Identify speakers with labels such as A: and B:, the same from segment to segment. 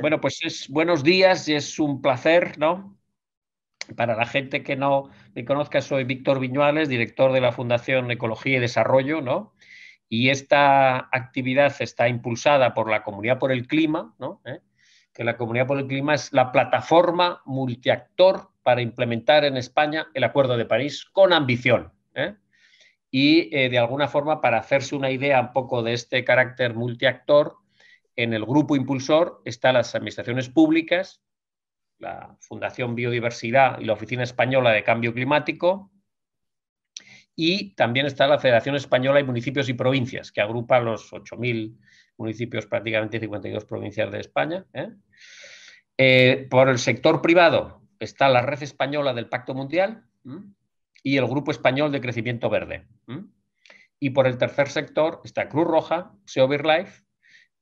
A: Bueno, pues es buenos días y es un placer, ¿no? Para la gente que no me conozca, soy Víctor Viñuales, director de la Fundación Ecología y Desarrollo, ¿no? Y esta actividad está impulsada por la Comunidad por el Clima, ¿no? Que la Comunidad por el Clima es la plataforma multiactor para implementar en España el Acuerdo de París con ambición. Y de alguna forma, para hacerse una idea un poco de este carácter multiactor, en el grupo impulsor están las administraciones públicas, la Fundación Biodiversidad y la Oficina Española de Cambio Climático, y también está la Federación Española de Municipios y Provincias, que agrupa los 8.000 municipios, prácticamente 52 provincias de España. Por el sector privado está la Red Española del Pacto Mundial y el Grupo Español de Crecimiento Verde. Y por el tercer sector está Cruz Roja, SEO BirdLife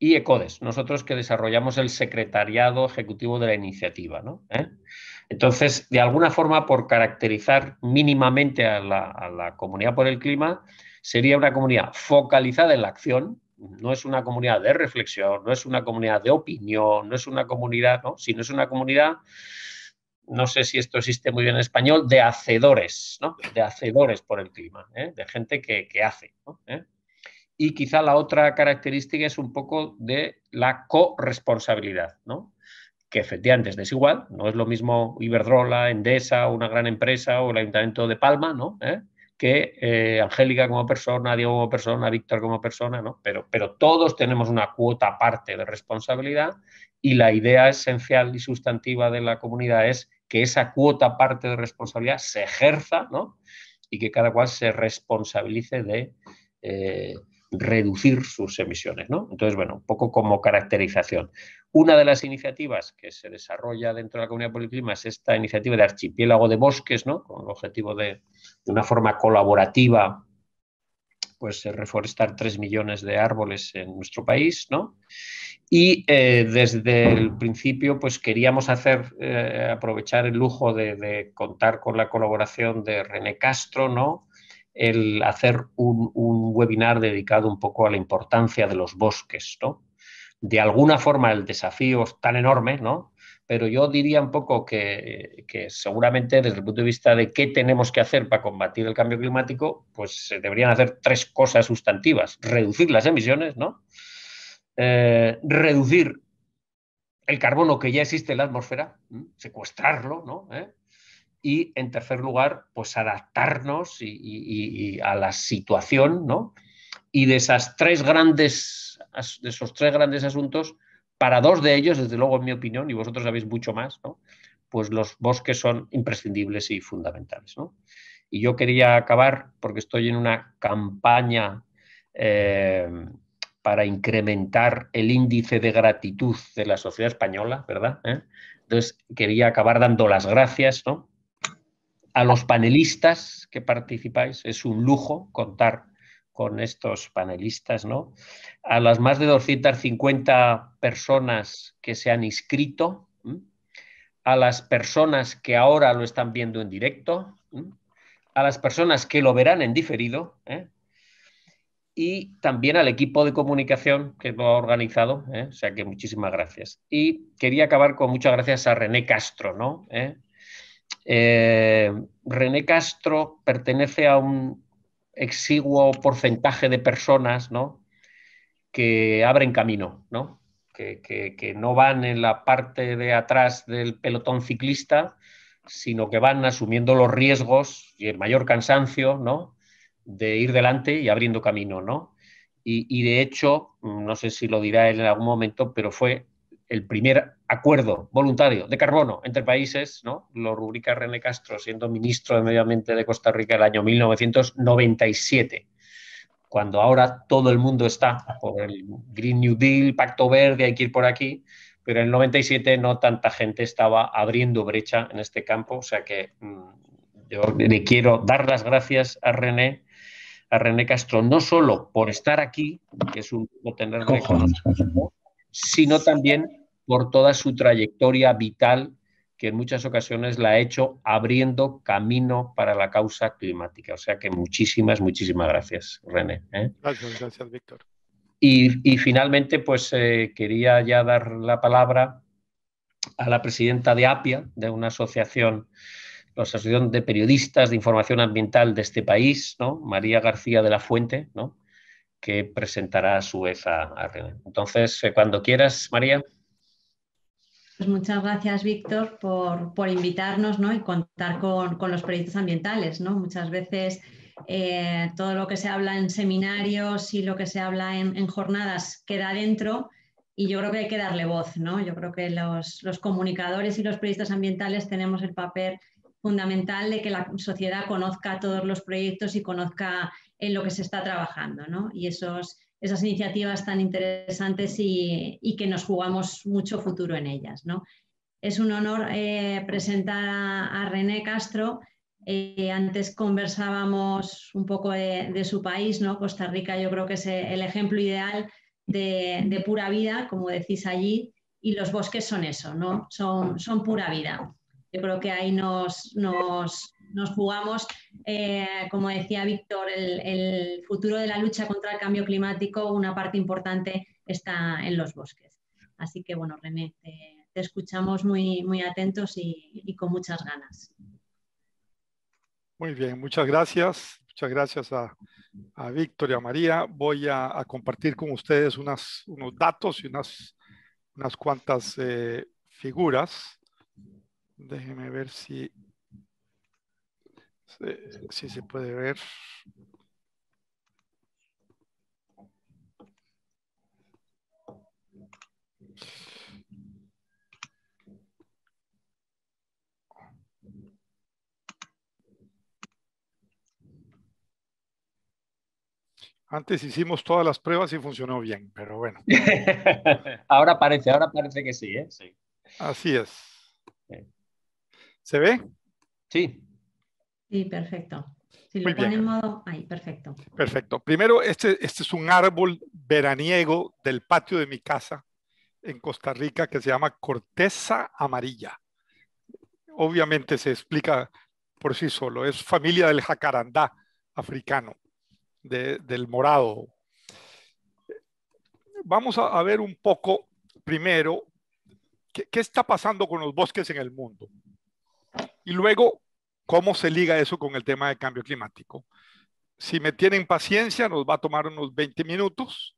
A: y ECODES, nosotros que desarrollamos el secretariado ejecutivo de la iniciativa, ¿no? Entonces, de alguna forma, por caracterizar mínimamente a la Comunidad por el Clima, sería una comunidad focalizada en la acción, no es una comunidad de reflexión, no es una comunidad de opinión, no es una comunidad, ¿no? Sino es una comunidad, no sé si esto existe muy bien en español, de hacedores, ¿no? De hacedores por el clima, de gente que hace, ¿no? Y quizá la otra característica es un poco de la corresponsabilidad, ¿no? Que efectivamente es desigual, no es lo mismo Iberdrola, Endesa, una gran empresa o el Ayuntamiento de Palma, ¿no? Que Angélica como persona, Diego como persona, Víctor como persona, ¿no? Pero todos tenemos una cuota aparte de responsabilidad y la idea esencial y sustantiva de la comunidad es que esa cuota parte de responsabilidad se ejerza, ¿no? Y que cada cual se responsabilice de reducir sus emisiones, ¿no? Entonces, bueno, un poco como caracterización. Una de las iniciativas que se desarrolla dentro de la Comunidad por el Clima es esta iniciativa de archipiélago de bosques, ¿no? Con el objetivo de una forma colaborativa, pues reforestar 3 millones de árboles en nuestro país, ¿no? Y desde el principio, pues queríamos aprovechar el lujo de contar con la colaboración de René Castro, ¿no? El hacer un webinar dedicado un poco a la importancia de los bosques, ¿no? De alguna forma el desafío es tan enorme, ¿no? Pero yo diría un poco que seguramente desde el punto de vista de qué tenemos que hacer para combatir el cambio climático, pues se deberían hacer 3 cosas sustantivas. Reducir las emisiones, ¿no? Reducir el carbono que ya existe en la atmósfera, secuestrarlo, ¿no? Y en tercer lugar, pues adaptarnos y a la situación, ¿no? Y de esos tres grandes asuntos, para 2 de ellos, desde luego en mi opinión, y vosotros sabéis mucho más, ¿no? Pues los bosques son imprescindibles y fundamentales, ¿no? Y yo quería acabar, porque estoy en una campaña para incrementar el índice de gratitud de la sociedad española, ¿verdad? Entonces, quería acabar dando las gracias, ¿no? A los panelistas que participáis, es un lujo contar con estos panelistas, ¿no? A las más de 250 personas que se han inscrito, a las personas que ahora lo están viendo en directo, a las personas que lo verán en diferido, y también al equipo de comunicación que lo ha organizado, o sea que muchísimas gracias. Y quería acabar con muchas gracias a René Castro, ¿no? René Castro pertenece a un exiguo porcentaje de personas, ¿no? Que abren camino, ¿no? Que no van en la parte de atrás del pelotón ciclista, sino que van asumiendo los riesgos y el mayor cansancio, ¿no? De ir delante y abriendo camino, ¿no? Y de hecho, no sé si lo dirá él en algún momento, pero fue el primer acuerdo voluntario de carbono entre países, ¿no? Lo rubrica René Castro siendo ministro de Medio Ambiente de Costa Rica el año 1997, cuando ahora todo el mundo está por el Green New Deal, Pacto Verde, hay que ir por aquí, pero en el 97 no tanta gente estaba abriendo brecha en este campo, o sea que yo le quiero dar las gracias a René Castro, no solo por estar aquí, que es un tenerle con nosotros, sino también por toda su trayectoria vital, que en muchas ocasiones la ha hecho abriendo camino para la causa climática. O sea que muchísimas, muchísimas gracias, René.
B: Gracias, Víctor.
A: Y finalmente, pues quería ya dar la palabra a la presidenta de APIA, de una asociación, la Asociación de Periodistas de Información Ambiental de este país, ¿no? María García de la Fuente, ¿no? Que presentará a su vez a René. Entonces, cuando quieras, María.
B: Pues muchas gracias, Víctor, por invitarnos, ¿no? Y contar con los proyectos ambientales, ¿no? Muchas veces todo lo que se habla en seminarios y lo que se habla en jornadas queda dentro y yo creo que hay que darle voz, ¿no? Yo creo que los comunicadores y los proyectos ambientales tenemos el papel fundamental de que la sociedad conozca todos los proyectos y conozca en lo que se está trabajando, ¿no? Y esas iniciativas tan interesantes y que nos jugamos mucho futuro en ellas, ¿no? Es un honor presentar a René Castro. Antes conversábamos un poco de su país, ¿no? Costa Rica yo creo que es el ejemplo ideal de pura vida, como decís allí, y los bosques son eso, ¿no? Son pura vida. Yo creo que ahí nos jugamos, como decía Víctor, el futuro de la lucha contra el cambio climático, una parte importante está en los bosques. Así que, bueno, René, te escuchamos muy atentos y con muchas ganas.
C: Muy bien, muchas gracias. Muchas gracias a Víctor y a María. Voy a compartir con ustedes unos datos y unas cuantas figuras. Déjenme ver si se puede ver. Antes hicimos todas las pruebas y funcionó bien, pero bueno.
A: ahora parece que sí, ¿eh? Sí.
C: Así es. ¿Se ve?
A: Sí.
B: Sí, perfecto. Si
C: Muy
B: lo pone
C: bien.
B: en modo... Ahí, perfecto.
C: Perfecto. Primero, este es un árbol veraniego del patio de mi casa en Costa Rica que se llama corteza amarilla. Obviamente se explica por sí solo. Es familia del jacarandá africano, del morado. Vamos a ver un poco primero qué está pasando con los bosques en el mundo. Y luego, cómo se liga eso con el tema de cambio climático. Si me tienen paciencia, nos va a tomar unos 20 minutos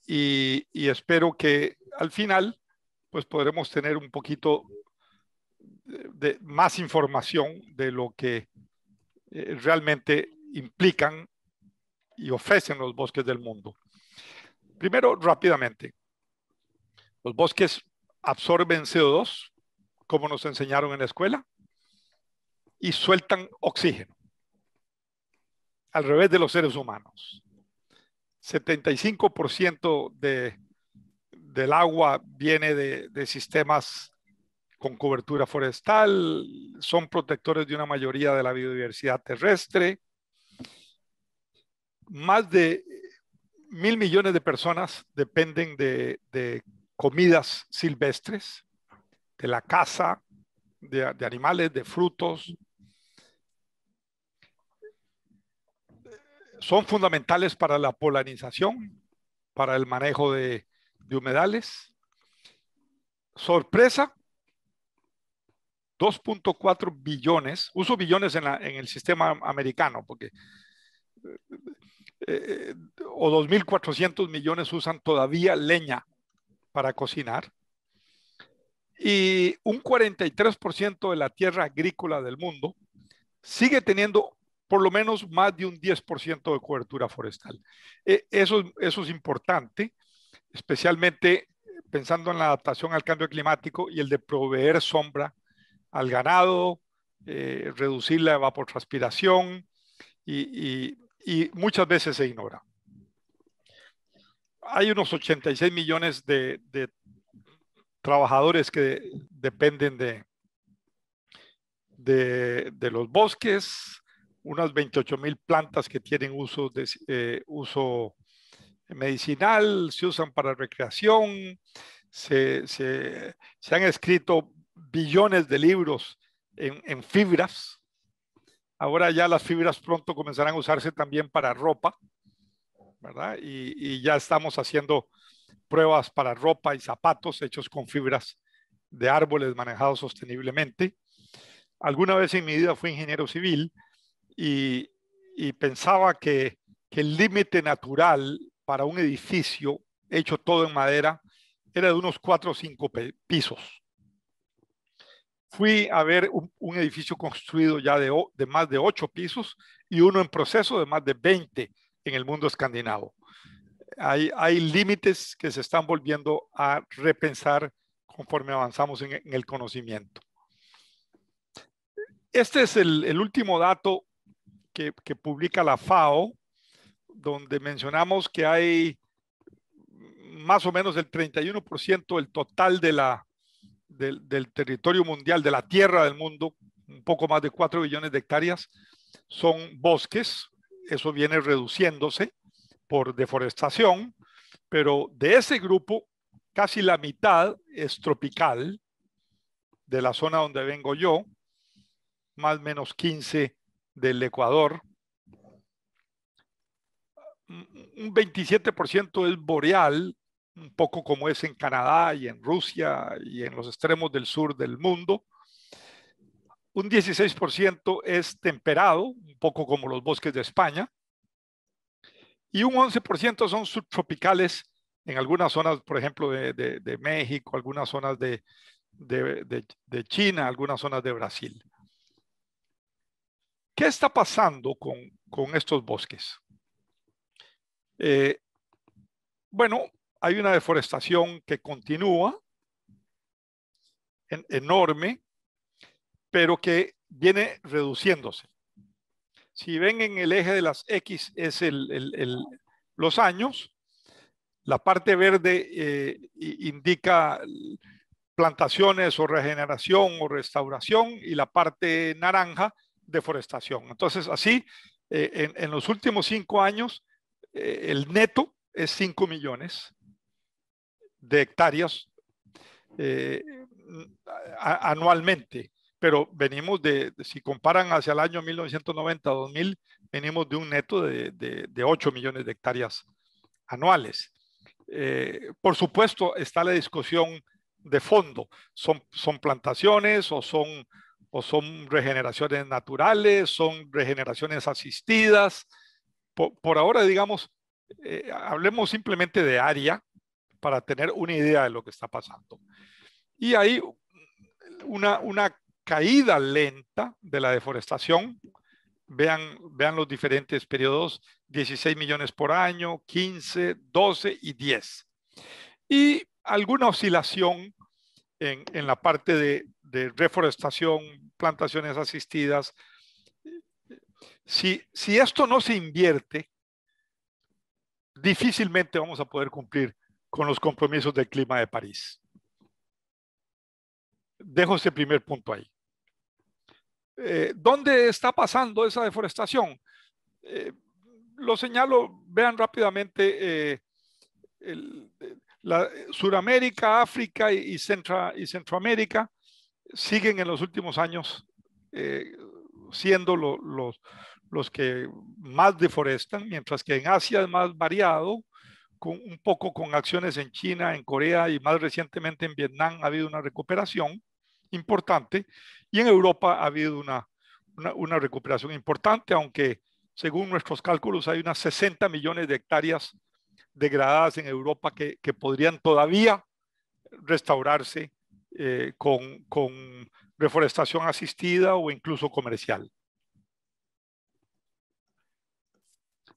C: y espero que al final pues podremos tener un poquito de más información de lo que realmente implican y ofrecen los bosques del mundo. Primero, rápidamente, los bosques absorben CO2, como nos enseñaron en la escuela, y sueltan oxígeno, al revés de los seres humanos. 75% del agua viene de sistemas con cobertura forestal, son protectores de una mayoría de la biodiversidad terrestre. Más de 1.000 millones de personas dependen de comidas silvestres, de la caza, de animales, de frutos. Son fundamentales para la polinización, para el manejo de humedales. Sorpresa, 2.4 billones, uso billones en el sistema americano, porque o 2.400 millones usan todavía leña para cocinar. Y un 43% de la tierra agrícola del mundo sigue teniendo por lo menos más de un 10% de cobertura forestal. Eso es importante, especialmente pensando en la adaptación al cambio climático y el de proveer sombra al ganado, reducir la evapotranspiración y muchas veces se ignora. Hay unos 86 millones de trabajadores que dependen de los bosques, unas 28,000 plantas que tienen uso medicinal, se usan para recreación, se han escrito billones de libros en fibras. Ahora ya las fibras pronto comenzarán a usarse también para ropa, ¿verdad? Y ya estamos haciendo pruebas para ropa y zapatos hechos con fibras de árboles manejados sosteniblemente. Alguna vez en mi vida fui ingeniero civil y pensaba que el límite natural para un edificio hecho todo en madera era de unos 4 o 5 pisos. Fui a ver un edificio construido ya de más de 8 pisos y uno en proceso de más de 20 en el mundo escandinavo. Hay límites que se están volviendo a repensar conforme avanzamos en el conocimiento. Este es el último dato que publica la FAO, donde mencionamos que hay más o menos el 31% del total del territorio mundial, de la tierra del mundo, un poco más de 4 billones de hectáreas, son bosques. Eso viene reduciéndose por deforestación, pero de ese grupo, casi la mitad es tropical, de la zona donde vengo yo, más o menos 15 del Ecuador. Un 27% es boreal, un poco como es en Canadá y en Rusia y en los extremos del sur del mundo. Un 16% es temperado, un poco como los bosques de España. Y un 11% son subtropicales en algunas zonas, por ejemplo, de México, algunas zonas de China, algunas zonas de Brasil. ¿Qué está pasando con estos bosques? Bueno, hay una deforestación que continúa, enorme, pero que viene reduciéndose. Si ven en el eje de las X es los años, la parte verde indica plantaciones o regeneración o restauración y la parte naranja deforestación. Entonces así, en los últimos 5 años, el neto es 5 millones de hectáreas anualmente, pero venimos si comparan hacia el año 1990-2000, venimos de un neto de 8 millones de hectáreas anuales. Por supuesto está la discusión de fondo, son plantaciones o son regeneraciones naturales, son regeneraciones asistidas. Por ahora, digamos, hablemos simplemente de área para tener una idea de lo que está pasando. Y hay una caída lenta de la deforestación. Vean los diferentes periodos, 16 millones por año, 15, 12 y 10. Y alguna oscilación en la parte de reforestación, plantaciones asistidas. Si esto no se invierte, difícilmente vamos a poder cumplir con los compromisos del clima de París. Dejo ese primer punto ahí. ¿Dónde está pasando esa deforestación? Lo señalo, vean rápidamente Suramérica, África y Centroamérica siguen en los últimos años siendo los que más deforestan, mientras que en Asia es más variado, un poco con acciones en China, en Corea y más recientemente en Vietnam ha habido una recuperación importante, y en Europa ha habido una recuperación importante, aunque según nuestros cálculos hay unas 60 millones de hectáreas degradadas en Europa que podrían todavía restaurarse con reforestación asistida o incluso comercial.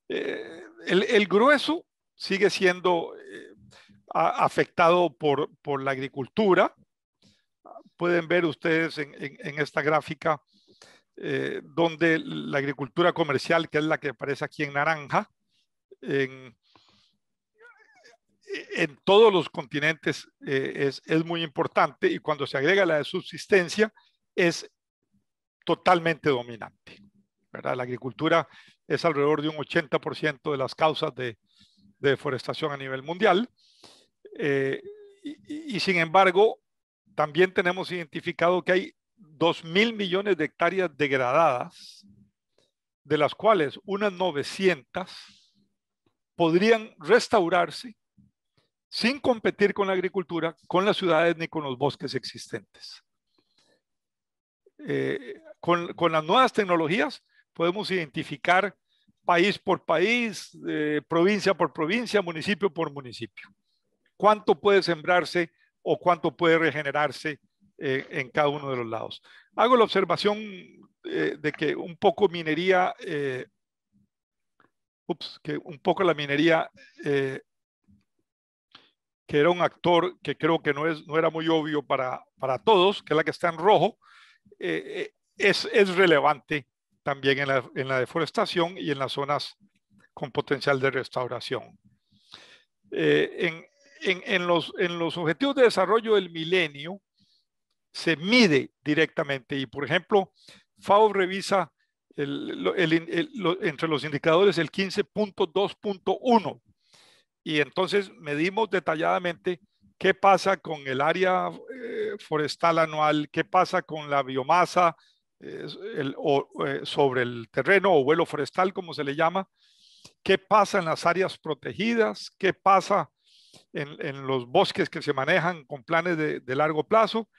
C: El grueso sigue siendo afectado por la agricultura. Pueden ver ustedes en esta gráfica donde la agricultura comercial, que es la que aparece aquí en naranja, en todos los continentes es muy importante, y cuando se agrega la de subsistencia es totalmente dominante, ¿verdad? La agricultura es alrededor de un 80% de las causas de deforestación a nivel mundial, y sin embargo también tenemos identificado que hay 2.000 millones de hectáreas degradadas, de las cuales unas 900 podrían restaurarse sin competir con la agricultura, con las ciudades ni con los bosques existentes. Con las nuevas tecnologías podemos identificar país por país, provincia por provincia, municipio por municipio. Cuánto puede sembrarse o cuánto puede regenerarse en cada uno de los lados. Hago la observación de que un poco minería, la minería, que era un actor que creo que no era muy obvio para todos, que es la que está en rojo, es relevante también en la deforestación y en las zonas con potencial de restauración. En los objetivos de desarrollo del milenio se mide directamente y, por ejemplo, FAO revisa entre los indicadores el 15.2.1 y entonces medimos detalladamente qué pasa con el área forestal anual, qué pasa con la biomasa sobre el terreno o vuelo forestal, como se le llama, qué pasa en las áreas protegidas, qué pasa en los bosques que se manejan con planes de largo plazo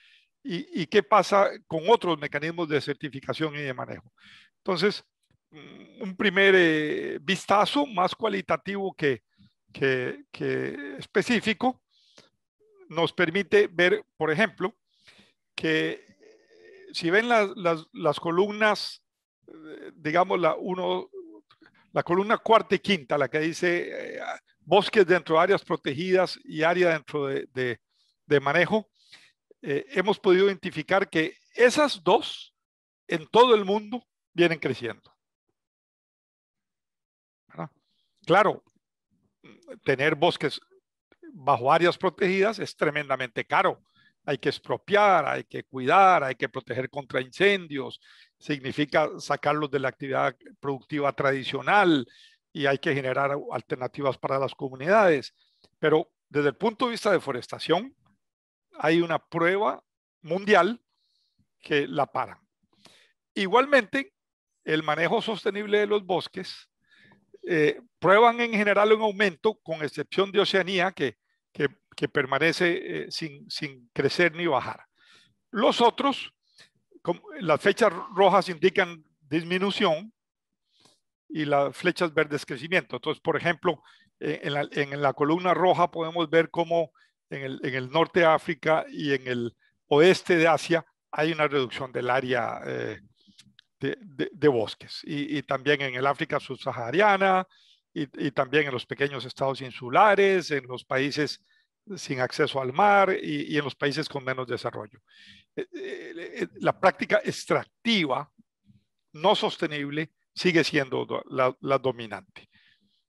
C: y qué pasa con otros mecanismos de certificación y de manejo. Entonces, un primer vistazo más cualitativo que específico nos permite ver, por ejemplo, que si ven las columnas, digamos la columna cuarta y quinta, la que dice bosques dentro de áreas protegidas y área dentro de manejo, hemos podido identificar que esas dos en todo el mundo vienen creciendo. ¿Verdad? Claro, tener bosques bajo áreas protegidas es tremendamente caro. Hay que expropiar, hay que cuidar, hay que proteger contra incendios, significa sacarlos de la actividad productiva tradicional y hay que generar alternativas para las comunidades. Pero desde el punto de vista de deforestación, hay una prueba mundial que la paran. Igualmente, el manejo sostenible de los bosques prueban en general un aumento, con excepción de Oceanía, que permanece sin crecer ni bajar. Los otros, las flechas rojas indican disminución y las flechas verdes crecimiento. Entonces, por ejemplo, en la columna roja podemos ver cómo en el norte de África y en el oeste de Asia hay una reducción del área de bosques y también en el África subsahariana y también en los pequeños estados insulares, en los países sin acceso al mar y en los países con menos desarrollo. La práctica extractiva no sostenible sigue siendo la dominante.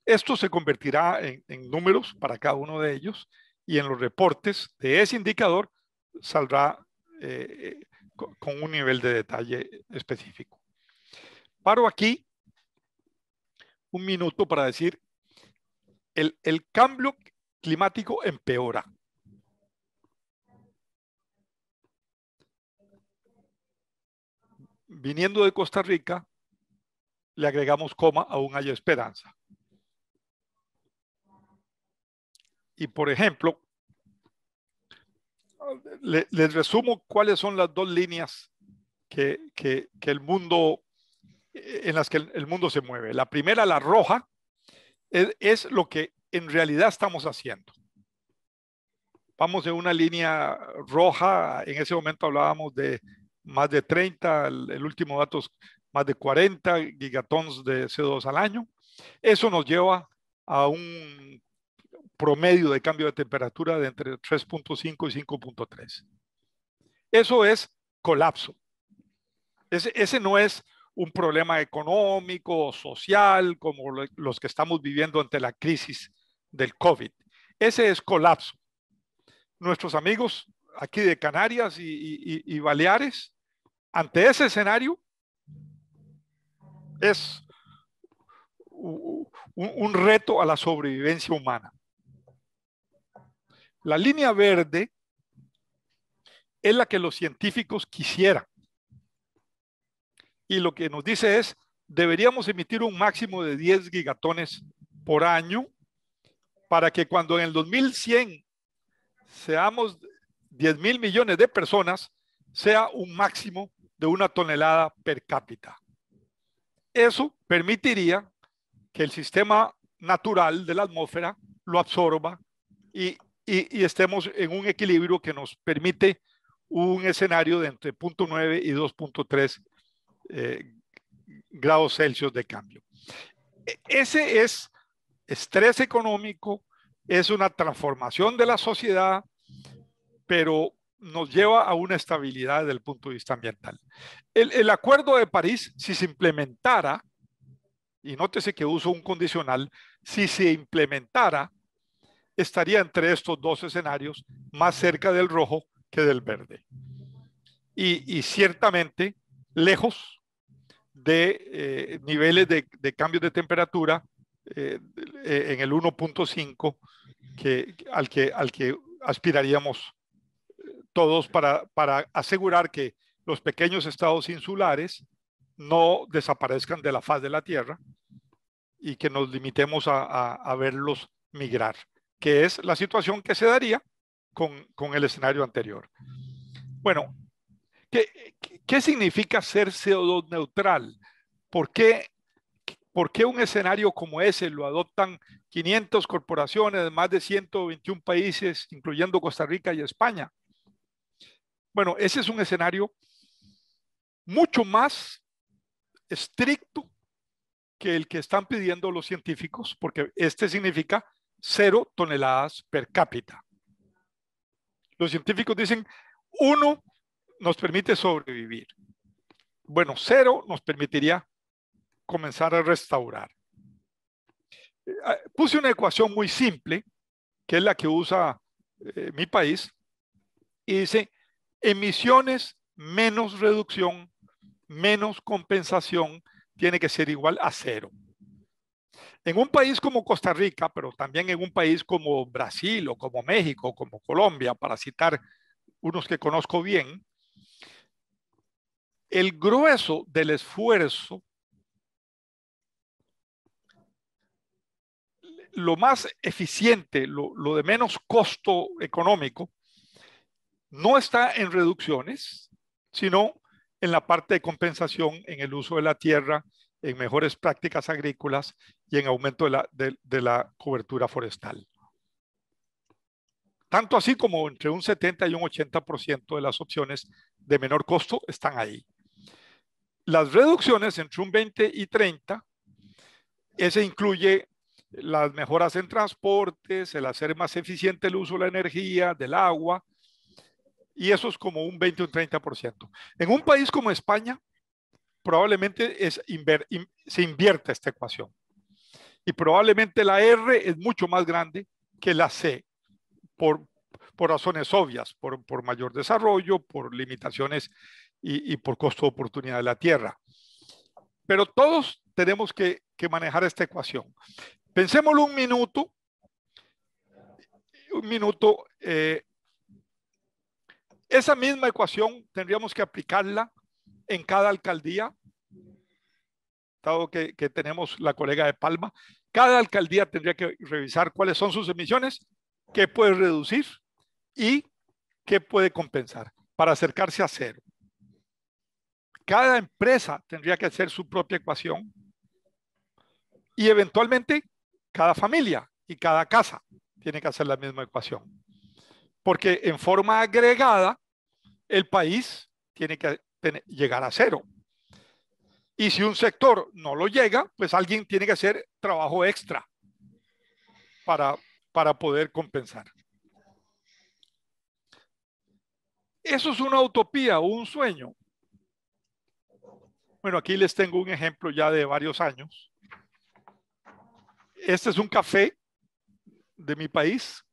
C: Esto se convertirá en números para cada uno de ellos y en los reportes de ese indicador saldrá con un nivel de detalle específico. Paro aquí un minuto para decir, el cambio climático empeora. Viniendo de Costa Rica, le agregamos coma, aún hay esperanza. Y por ejemplo, les resumo cuáles son las dos líneas que el mundo, en las que el mundo se mueve. La primera, la roja, es lo que en realidad estamos haciendo. Vamos en una línea roja, en ese momento hablábamos de más de 30, el último dato es más de 40 gigatons de CO2 al año. Eso nos lleva a un promedio de cambio de temperatura de entre 3.5 y 5.3. Eso es colapso. Ese no es un problema económico o social como los que estamos viviendo ante la crisis del COVID. Ese es colapso. Nuestros amigos aquí de Canarias y Baleares, ante ese escenario, es un reto a la sobrevivencia humana. La línea verde es la que los científicos quisieran. Y lo que nos dice es, deberíamos emitir un máximo de 10 gigatones por año para que cuando en el 2100 seamos 10.000 millones de personas, sea un máximo de 1 tonelada per cápita. Eso permitiría que el sistema natural de la atmósfera lo absorba y estemos en un equilibrio que nos permite un escenario de entre 0.9 y 2.3 grados Celsius de cambio. Ese es estrés económico, es una transformación de la sociedad, pero nos lleva a una estabilidad desde el punto de vista ambiental. El Acuerdo de París, si se implementara, y nótese que uso un condicional, si se implementara, estaría entre estos dos escenarios más cerca del rojo que del verde. Y ciertamente lejos de niveles de cambios de temperatura en el 1.5 al que aspiraríamos todos para asegurar que los pequeños estados insulares no desaparezcan de la faz de la Tierra y que nos limitemos a verlos migrar, que es la situación que se daría con el escenario anterior. Bueno, ¿qué significa ser CO2 neutral? ¿Por qué un escenario como ese lo adoptan 500 corporaciones de más de 121 países, incluyendo Costa Rica y España? Bueno, ese es un escenario mucho más estricto que el que están pidiendo los científicos, porque este significa 0 toneladas per cápita. Los científicos dicen, 1 nos permite sobrevivir. Bueno, 0 nos permitiría comenzar a restaurar. Puse una ecuación muy simple, que es la que usa mi país, y dice, emisiones menos reducción, menos compensación, tiene que ser igual a 0. En un país como Costa Rica, pero también en un país como Brasil o como México o como Colombia, para citar unos que conozco bien, el grueso del esfuerzo, lo más eficiente, lo de menos costo económico, no está en reducciones, sino en la parte de compensación en el uso de la tierra, en mejores prácticas agrícolas y en aumento de la cobertura forestal. Tanto así como entre un 70 y un 80% de las opciones de menor costo están ahí. Las reducciones entre un 20 y 30, ese incluye las mejoras en transportes, el hacer más eficiente el uso de la energía, del agua, y eso es como un 20 o un 30%. En un país como España, probablemente se invierta esta ecuación. Y probablemente la R es mucho más grande que la C, por razones obvias, por mayor desarrollo, por limitaciones y por costo de oportunidad de la tierra. Pero todos tenemos que manejar esta ecuación. Pensémoslo un minuto. Esa misma ecuación tendríamos que aplicarla en cada alcaldía, dado que tenemos la colega de Palma. Cada alcaldía tendría que revisar cuáles son sus emisiones, qué puede reducir y qué puede compensar para acercarse a 0. Cada empresa tendría que hacer su propia ecuación y eventualmente cada familia y cada casa tiene que hacer la misma ecuación. Porque en forma agregada, el país tiene que llegar a 0. Y si un sector no lo llega, pues alguien tiene que hacer trabajo extra para poder compensar. ¿Eso es una utopía o un sueño? Bueno, aquí les tengo un ejemplo ya de varios años. Este es un café de mi país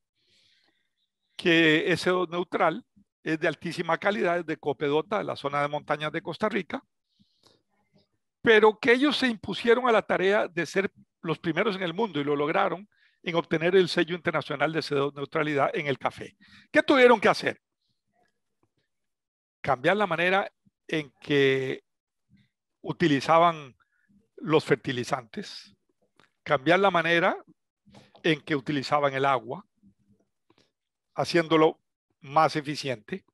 C: que es CO2 neutral, es de altísima calidad, es de Copedota, de la zona de montañas de Costa Rica, pero que ellos se impusieron a la tarea de ser los primeros en el mundo y lo lograron en obtener el sello internacional de CO2 neutralidad en el café. ¿Qué tuvieron que hacer? Cambiar la manera en que utilizaban los fertilizantes, cambiar la manera en que utilizaban el agua, haciéndolo más eficiente.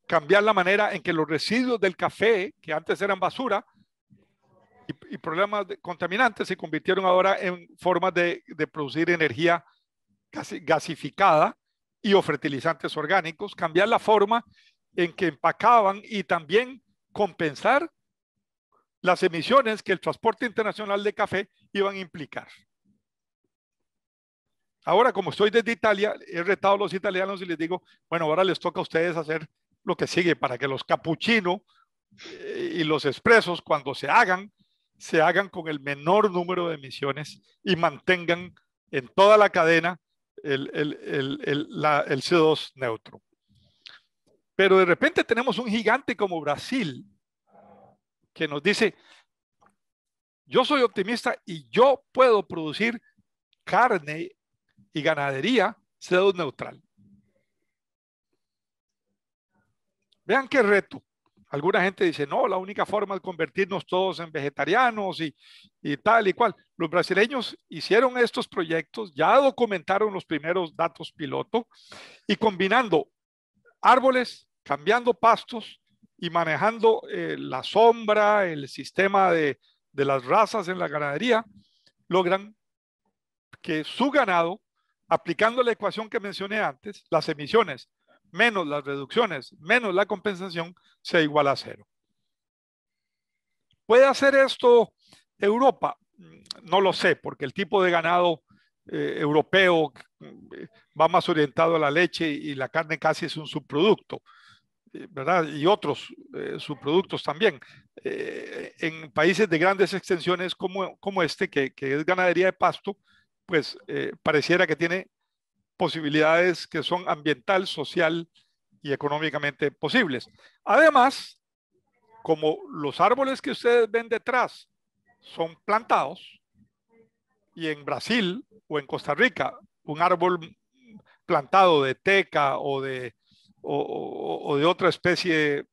C: Cambiar la manera en que los residuos del café, que antes eran basura y problemas contaminantes, se convirtieron ahora en formas de producir energía gasificada y o fertilizantes orgánicos. Cambiar la forma en que empacaban y también compensar las emisiones que el transporte internacional de café iban a implicar. Ahora, como estoy desde Italia, he retado a los italianos y les digo, bueno, ahora les toca a ustedes hacer lo que sigue para que los cappuccino y los expresos, cuando se hagan con el menor número de emisiones y mantengan en toda la cadena el CO2 neutro. Pero de repente tenemos un gigante como Brasil que nos dice, yo soy optimista y yo puedo producir carne y ganadería CO2 neutral. Vean qué reto. Alguna gente dice, no, la única forma de convertirnos todos en vegetarianos y tal y cual. Los brasileños hicieron estos proyectos, ya documentaron los primeros datos piloto y combinando árboles, cambiando pastos y manejando la sombra, el sistema de las razas en la ganadería, logran que su ganado, aplicando la ecuación que mencioné antes, las emisiones menos las reducciones, menos la compensación, sea igual a cero. ¿Puede hacer esto Europa? No lo sé, porque el tipo de ganado europeo va más orientado a la leche y la carne casi es un subproducto, ¿verdad? Y otros subproductos también. En países de grandes extensiones como este, que es ganadería de pasto, pues pareciera que tiene posibilidades que son ambiental, social y económicamente posibles. Además, como los árboles que ustedes ven detrás son plantados, y en Brasil o en Costa Rica, un árbol plantado de teca o de otra especie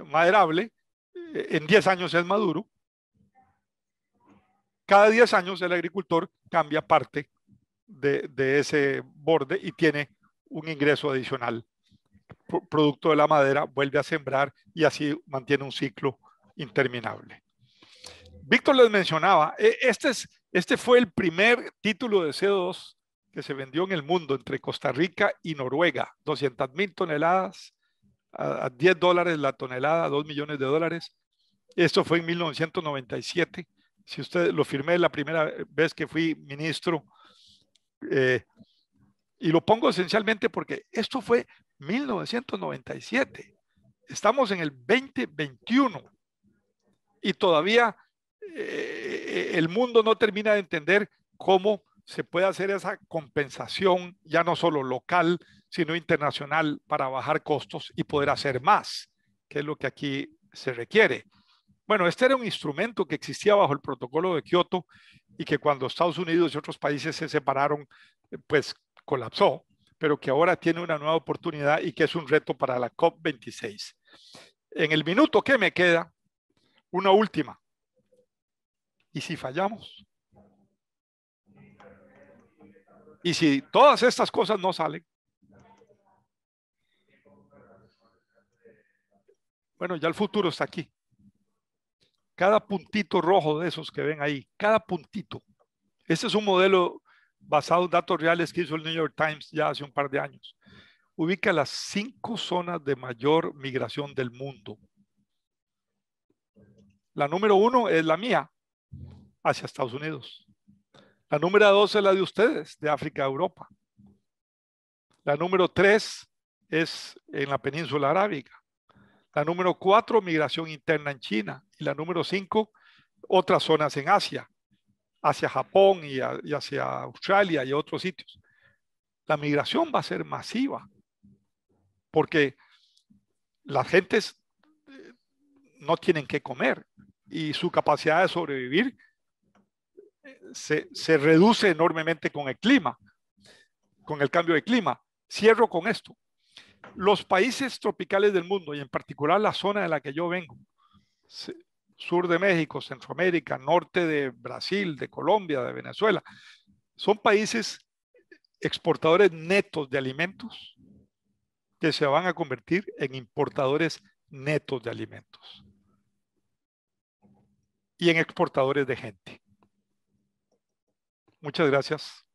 C: maderable, en 10 años es maduro. Cada 10 años el agricultor cambia parte de ese borde y tiene un ingreso adicional. Producto de la madera, vuelve a sembrar y así mantiene un ciclo interminable. Víctor les mencionaba, este fue el primer título de CO2 que se vendió en el mundo entre Costa Rica y Noruega, 200,000 toneladas a $10 la tonelada, $2 millones. Esto fue en 1997. Si usted lo firmé la primera vez que fui ministro, y lo pongo esencialmente porque esto fue 1997. Estamos en el 2021 y todavía el mundo no termina de entender cómo se puede hacer esa compensación, ya no solo local, sino internacional, para bajar costos y poder hacer más, que es lo que aquí se requiere. Bueno, este era un instrumento que existía bajo el protocolo de Kioto y que cuando Estados Unidos y otros países se separaron, pues colapsó, pero que ahora tiene una nueva oportunidad y que es un reto para la COP26. En el minuto que me queda, una última. ¿Y si fallamos? ¿Y si todas estas cosas no salen? Bueno, ya el futuro está aquí. Cada puntito rojo de esos que ven ahí, cada puntito. Este es un modelo basado en datos reales que hizo el New York Times ya hace un par de años. Ubica las 5 zonas de mayor migración del mundo. La número 1 es la mía, hacia Estados Unidos. La número 2 es la de ustedes, de África a Europa. La número 3 es en la península arábiga. La número 4, migración interna en China. Y la número 5, otras zonas en Asia, hacia Japón y hacia Australia y otros sitios. La migración va a ser masiva, porque las gentes no tienen que comer y su capacidad de sobrevivir se reduce enormemente con el clima, con el cambio de clima. Cierro con esto. Los países tropicales del mundo, y en particular la zona de la que yo vengo, sur de México, Centroamérica, norte de Brasil, de Colombia, de Venezuela, Son países exportadores netos de alimentos que se van a convertir en importadores netos de alimentos y en exportadores de gente. Muchas gracias.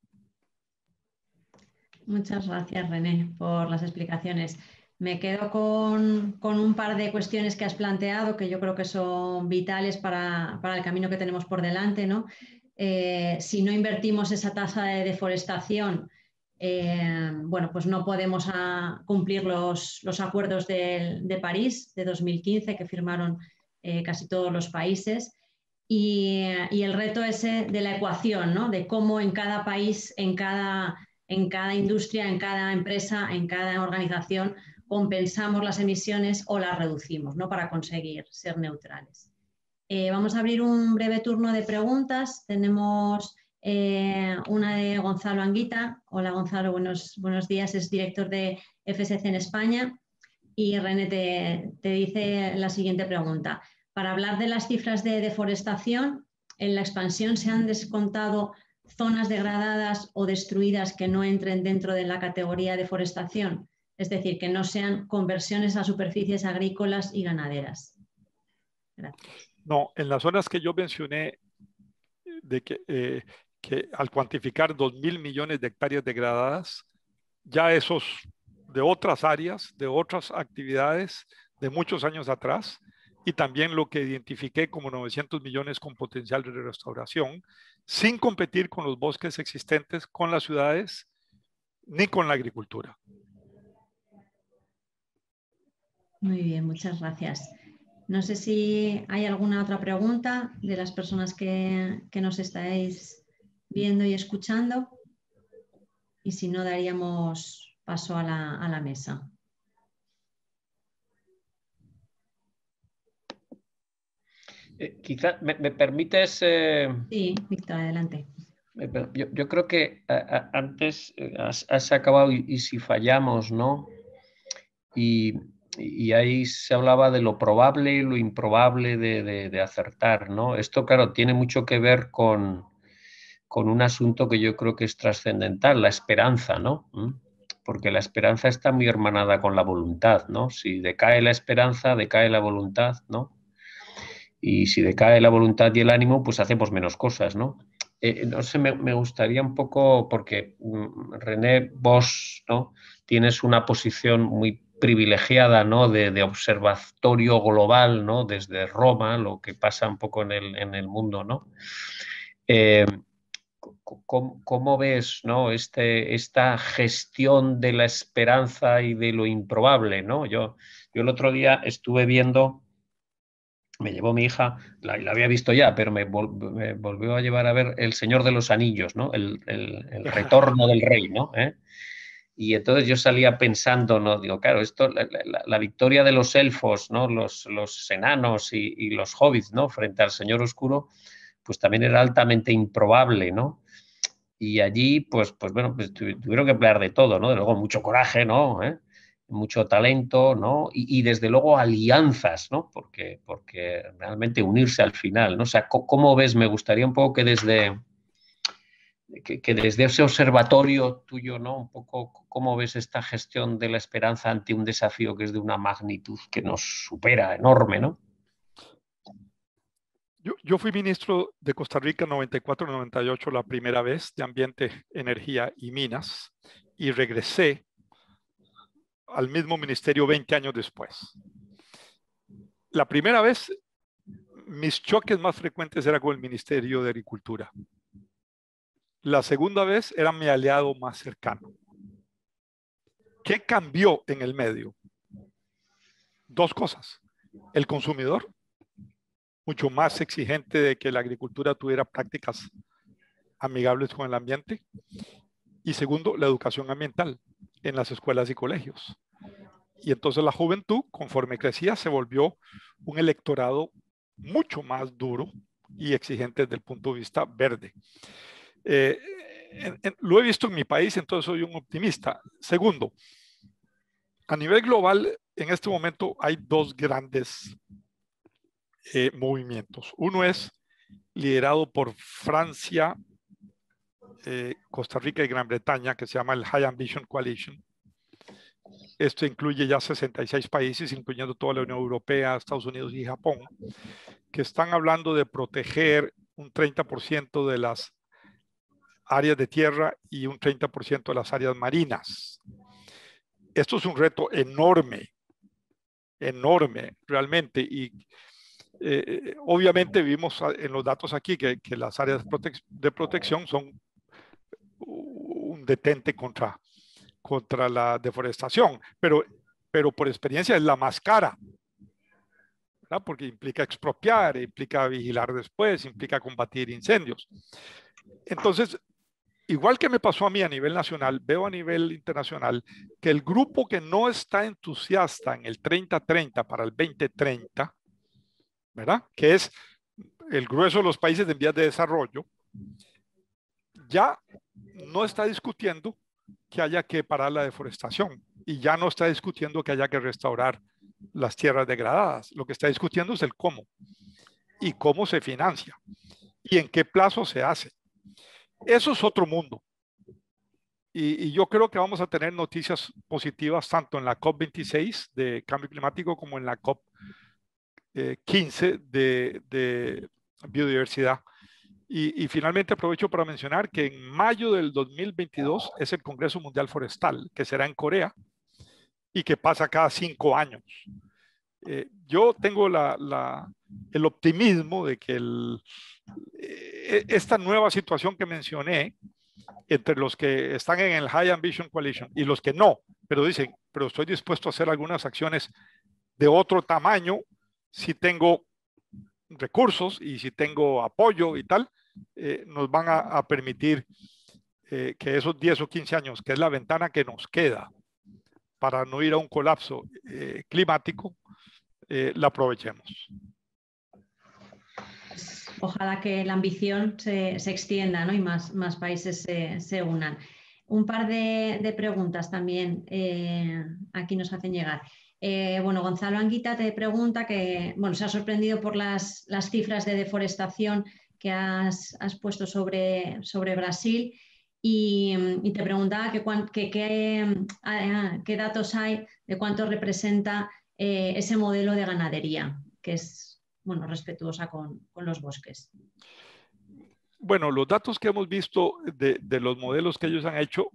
B: Muchas gracias, René, por las explicaciones. Me quedo con un par de cuestiones que has planteado que yo creo que son vitales para el camino que tenemos por delante, ¿no? Si no invertimos esa tasa de deforestación, bueno, pues no podemos cumplir los acuerdos de París de 2015 que firmaron casi todos los países. Y el reto ese de la ecuación, ¿no? De cómo en cada país, en cada industria, en cada empresa, en cada organización, compensamos las emisiones o las reducimos, ¿no? Para conseguir ser neutrales. Vamos a abrir un breve turno de preguntas. Tenemos una de Gonzalo Anguita. Hola Gonzalo, buenos días. Es director de FSC en España. Y René te dice la siguiente pregunta. Para hablar de las cifras de deforestación, en la expansión se han descontado zonas degradadas o destruidas que no entren dentro de la categoría de deforestación, es decir, que no sean conversiones a superficies agrícolas y ganaderas. Gracias.
C: No, en las zonas que yo mencioné, de que al cuantificar 2.000 millones de hectáreas degradadas, ya esos de otras áreas, de otras actividades de muchos años atrás, y también lo que identifiqué como 900 millones con potencial de restauración, sin competir con los bosques existentes, con las ciudades, ni con la agricultura.
B: Muy bien, muchas gracias. No sé si hay alguna otra pregunta de las personas que nos estáis viendo y escuchando. Y si no, daríamos paso a la mesa.
A: Quizá me permites...
B: Sí, Víctor, adelante.
A: Yo creo que antes has acabado y si fallamos, ¿no? Y ahí se hablaba de lo probable y lo improbable de acertar, ¿no? Esto, claro, tiene mucho que ver con un asunto que yo creo que es trascendental, la esperanza, ¿no? Porque la esperanza está muy hermanada con la voluntad, ¿no? Si decae la esperanza, decae la voluntad, ¿no? Y si decae la voluntad y el ánimo, pues hacemos menos cosas, ¿no? No sé, me gustaría un poco, porque René, vos, ¿no? Tienes una posición muy privilegiada, ¿no? De observatorio global, ¿no? Desde Roma, lo que pasa un poco en el mundo, ¿no? ¿Cómo ves, ¿no? Esta gestión de la esperanza y de lo improbable, ¿no? Yo el otro día estuve viendo, me llevó mi hija, la había visto ya, pero me volvió a llevar a ver El Señor de los Anillos, ¿no? El retorno del rey, ¿no? Y entonces yo salía pensando, ¿no? Digo, claro, esto, la victoria de los elfos, ¿no? Los enanos y los hobbits, ¿no? Frente al Señor Oscuro, pues también era altamente improbable, ¿no? Y allí, pues bueno, pues tuvieron que emplear de todo, ¿no? De luego mucho coraje, ¿no? Mucho talento, ¿no? Y desde luego alianzas, ¿no? Porque realmente unirse al final, ¿no? O sea, ¿cómo ves? Me gustaría un poco que desde ese observatorio tuyo, ¿no? Un poco cómo ves esta gestión de la esperanza ante un desafío que es de una magnitud que nos supera, enorme, ¿no?
C: Yo fui ministro de Costa Rica 94-98 la primera vez de Ambiente, Energía y Minas y regresé al mismo ministerio 20 años después. La primera vez, mis choques más frecuentes eran con el Ministerio de Agricultura. La segunda vez era mi aliado más cercano. ¿Qué cambió en el medio? Dos cosas. El consumidor, mucho más exigente de que la agricultura tuviera prácticas amigables con el ambiente. Y segundo, la educación ambiental en las escuelas y colegios. Y entonces la juventud, conforme crecía, se volvió un electorado mucho más duro y exigente desde el punto de vista verde. Lo he visto en mi país, entonces soy un optimista. Segundo, a nivel global, en este momento hay dos grandes movimientos. Uno es liderado por Francia, Costa Rica y Gran Bretaña, que se llama el High Ambition Coalition. Esto incluye ya 66 países, incluyendo toda la Unión Europea, Estados Unidos y Japón, que están hablando de proteger un 30% de las áreas de tierra y un 30% de las áreas marinas. Esto es un reto enorme, enorme realmente, y obviamente vimos en los datos aquí que las áreas de protección son un detente contra la deforestación, pero por experiencia es la más cara, ¿verdad? Porque implica expropiar, implica vigilar después, implica combatir incendios. Entonces, igual que me pasó a mí a nivel nacional, veo a nivel internacional que el grupo que no está entusiasta en el 30-30 para el 2030, ¿verdad? Que es el grueso de los países en vías de desarrollo, ya no está discutiendo que haya que parar la deforestación y ya no está discutiendo que haya que restaurar las tierras degradadas. Lo que está discutiendo es el cómo y cómo se financia y en qué plazo se hace. Eso es otro mundo. Y yo creo que vamos a tener noticias positivas tanto en la COP26 de cambio climático como en la COP15 de biodiversidad. Y finalmente aprovecho para mencionar que en mayo del 2022 es el Congreso Mundial Forestal, que será en Corea y que pasa cada 5 años. Yo tengo el optimismo de que esta nueva situación que mencioné, entre los que están en el High Ambition Coalition y los que no, pero dicen, pero estoy dispuesto a hacer algunas acciones de otro tamaño si tengo recursos y si tengo apoyo y tal, nos van a permitir que esos 10 o 15 años, que es la ventana que nos queda para no ir a un colapso climático, la aprovechemos.
B: Ojalá que la ambición se extienda, ¿no? Y más países se unan. Un par de preguntas también aquí nos hacen llegar. Bueno, Gonzalo Anguita te pregunta que, bueno, se ha sorprendido por las cifras de deforestación que has puesto sobre Brasil y te preguntaba qué datos hay de cuánto representa ese modelo de ganadería, que es, bueno, respetuosa con los bosques.
C: Bueno, los datos que hemos visto de los modelos que ellos han hecho,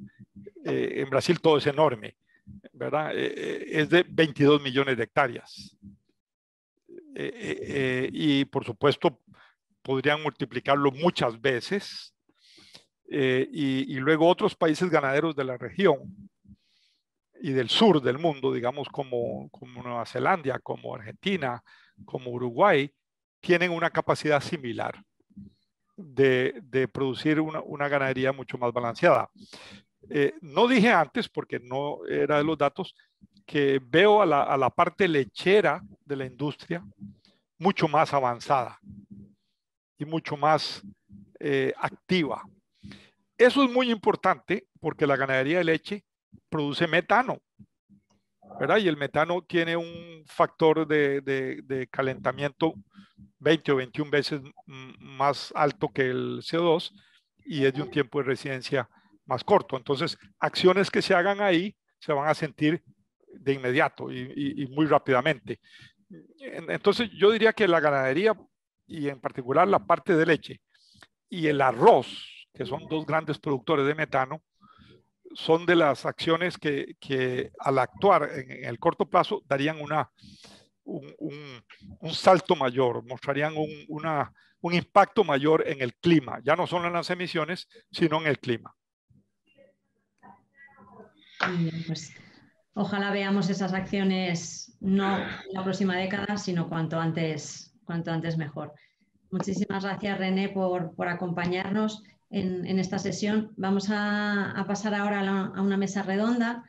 C: en Brasil todo es enorme, ¿verdad? Es de 22 millones de hectáreas. Y por supuesto podrían multiplicarlo muchas veces. Y luego otros países ganaderos de la región y del sur del mundo, digamos como Nueva Zelanda, como Argentina, como Uruguay, tienen una capacidad similar de producir una ganadería mucho más balanceada. No dije antes, porque no era de los datos, que veo a la parte lechera de la industria mucho más avanzada y mucho más activa. Eso es muy importante porque la ganadería de leche produce metano, ¿verdad? Y el metano tiene un factor de calentamiento 20 o 21 veces más alto que el CO2 y es de un tiempo de residencia más corto. Entonces, acciones que se hagan ahí se van a sentir de inmediato y muy rápidamente. Entonces, yo diría que la ganadería y en particular la parte de leche y el arroz, que son dos grandes productores de metano, son de las acciones que al actuar en el corto plazo darían un salto mayor, mostrarían un impacto mayor en el clima, ya no solo en las emisiones, sino en el clima.
B: Bien, pues ojalá veamos esas acciones no en la próxima década, sino cuanto antes mejor. Muchísimas gracias, René, por acompañarnos en esta sesión. Vamos a pasar ahora a una mesa redonda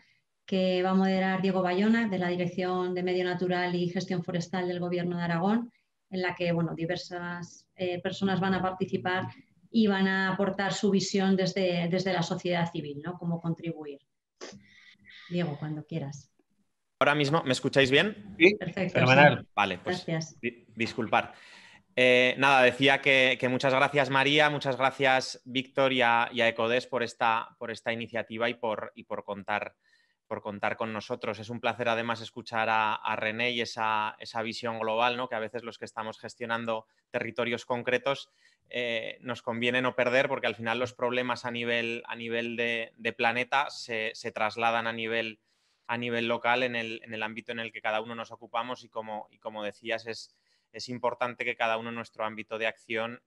B: que va a moderar Diego Bayona, de la Dirección de Medio Natural y Gestión Forestal del Gobierno de Aragón, en la que, bueno, diversas personas van a participar y van a aportar su visión desde la sociedad civil, ¿no? Cómo contribuir. Diego, cuando quieras.
D: Ahora mismo, ¿me escucháis bien?
A: Sí,
B: perfecto.
A: fenomenal.
B: Sí.
D: Vale, pues
B: gracias.
D: disculpar. Nada, decía que muchas gracias María, muchas gracias Víctor y a Ecodesk por esta iniciativa y por contar con nosotros. Es un placer además escuchar a René y esa visión global, ¿no? Que a veces los que estamos gestionando territorios concretos nos conviene no perder, porque al final los problemas a nivel de planeta se trasladan a nivel local en el ámbito en el que cada uno nos ocupamos y como decías es importante que cada uno en nuestro ámbito de acción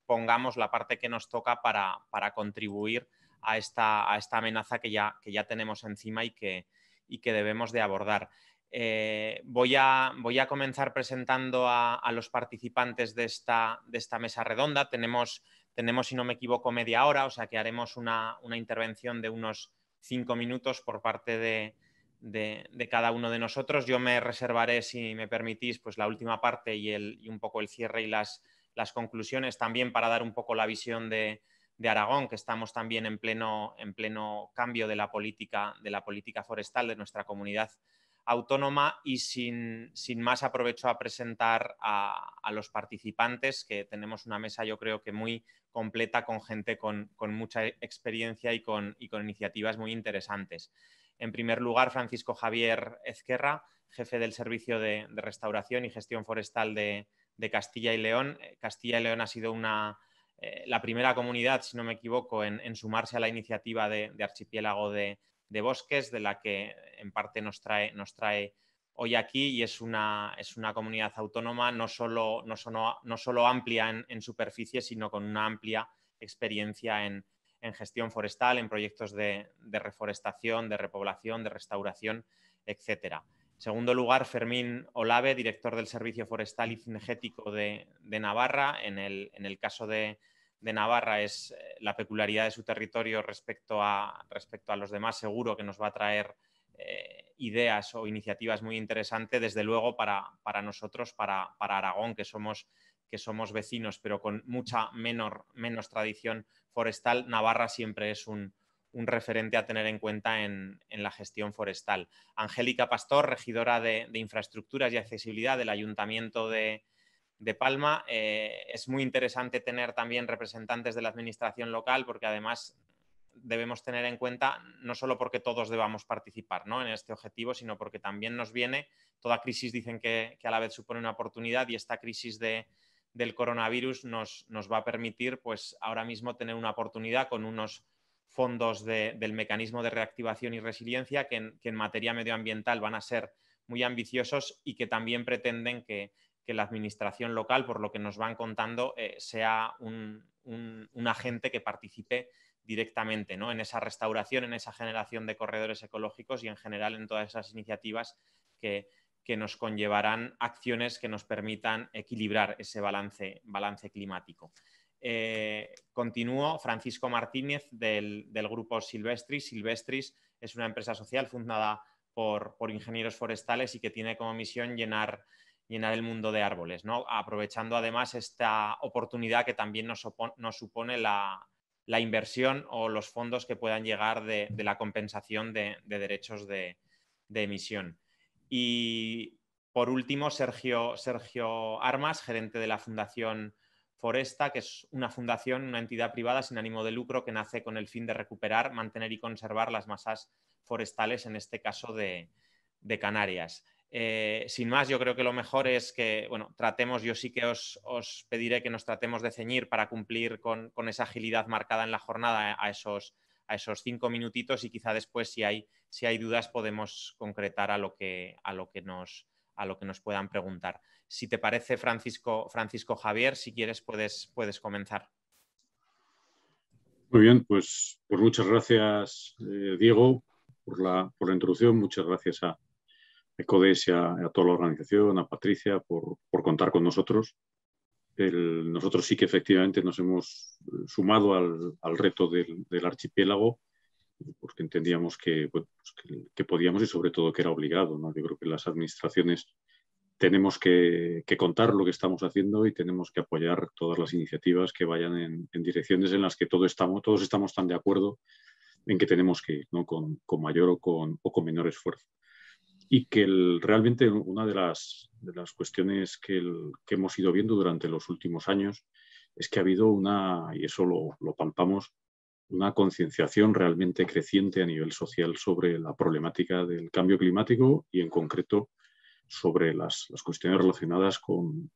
D: pongamos la parte que nos toca para contribuir a esta amenaza que ya tenemos encima y que debemos de abordar. Voy a comenzar presentando a los participantes de esta mesa redonda. Tenemos, si no me equivoco, media hora, o sea que haremos una intervención de unos 5 minutos por parte de cada uno de nosotros. Yo me reservaré, si me permitís, pues la última parte y un poco el cierre y las conclusiones, también para dar un poco la visión de Aragón, que estamos también en pleno cambio de la política forestal de nuestra comunidad autónoma. Y sin más, aprovecho a presentar a los participantes, que tenemos una mesa yo creo que muy completa, con gente con mucha experiencia y con iniciativas muy interesantes. En primer lugar, Francisco Javier Ezquerra, jefe del Servicio de Restauración y Gestión Forestal de Castilla y León. Castilla y León ha sido la primera comunidad, si no me equivoco, en sumarse a la iniciativa de Archipiélago de Bosques, de la que en parte nos trae hoy aquí, y es una comunidad autónoma no solo amplia en superficie, sino con una amplia experiencia en gestión forestal, en proyectos de reforestación, de repoblación, de restauración, etcétera. En segundo lugar, Fermín Olave, director del Servicio Forestal y Cinegético de Navarra. En el caso de Navarra es la peculiaridad de su territorio respecto a los demás. Seguro que nos va a traer ideas o iniciativas muy interesantes, desde luego para nosotros, para Aragón, que somos vecinos, pero con mucha menos tradición forestal. Navarra siempre es un referente a tener en cuenta en la gestión forestal. Angélica Pastor, regidora de Infraestructuras y Accesibilidad del Ayuntamiento de Palma. Es muy interesante tener también representantes de la administración local, porque además debemos tener en cuenta, no solo porque todos debamos participar, ¿no?, en este objetivo, sino porque también nos viene, toda crisis dicen que a la vez supone una oportunidad, y esta crisis del coronavirus nos va a permitir, pues ahora mismo, tener una oportunidad con unos fondos del mecanismo de reactivación y resiliencia que en materia medioambiental van a ser muy ambiciosos, y que también pretenden que la administración local, por lo que nos van contando, sea un agente que participe directamente, ¿no?, en esa restauración, en esa generación de corredores ecológicos y en general en todas esas iniciativas que nos conllevarán acciones que nos permitan equilibrar ese balance climático. Continúo. Francisco Martínez, del grupo Silvestris. Silvestris es una empresa social fundada por ingenieros forestales y que tiene como misión llenar el mundo de árboles, ¿no?, aprovechando además esta oportunidad que también nos supone la inversión o los fondos que puedan llegar de la compensación de derechos de emisión. Y por último, Sergio Armas, gerente de la Fundación Foresta, que es una fundación, una entidad privada sin ánimo de lucro, que nace con el fin de recuperar, mantener y conservar las masas forestales, en este caso de Canarias. Sin más, yo creo que lo mejor es que, bueno, tratemos, yo sí que os pediré que nos tratemos de ceñir para cumplir con esa agilidad marcada en la jornada a esos 5 minutitos, y quizá después, si hay dudas, podemos concretar a lo que nos puedan preguntar. Si te parece, Francisco Javier, si quieres puedes comenzar.
E: Muy bien, pues muchas gracias, Diego, por la introducción. Muchas gracias a Ecodesk y a toda la organización, a Patricia, por contar con nosotros. Nosotros sí que efectivamente nos hemos sumado al reto del archipiélago, porque entendíamos que podíamos, y sobre todo que era obligado, ¿no? Yo creo que las administraciones tenemos que contar lo que estamos haciendo, y tenemos que apoyar todas las iniciativas que vayan en direcciones en las que todos estamos tan de acuerdo en que tenemos que ir, ¿no?, con mayor o con menor esfuerzo. y que realmente una de las cuestiones que hemos ido viendo durante los últimos años es que ha habido y eso lo palpamos, una concienciación realmente creciente a nivel social sobre la problemática del cambio climático y en concreto sobre las cuestiones relacionadas con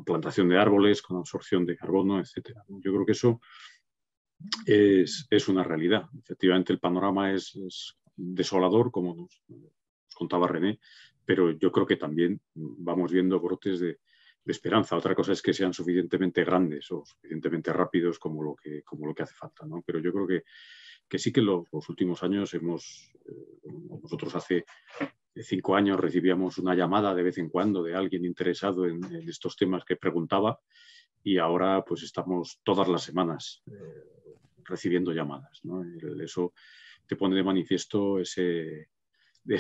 E: plantación de árboles, con absorción de carbono, etc. Yo creo que eso es una realidad. Efectivamente, el panorama es desolador, como nos contaba René, pero yo creo que también vamos viendo brotes de esperanza. Otra cosa es que sean suficientemente grandes o suficientemente rápidos como lo que hace falta, ¿no? Pero yo creo que sí que los últimos años nosotros hace 5 años recibíamos una llamada de vez en cuando de alguien interesado en estos temas que preguntaba, y ahora pues estamos todas las semanas recibiendo llamadas, ¿no? Eso te pone de manifiesto ese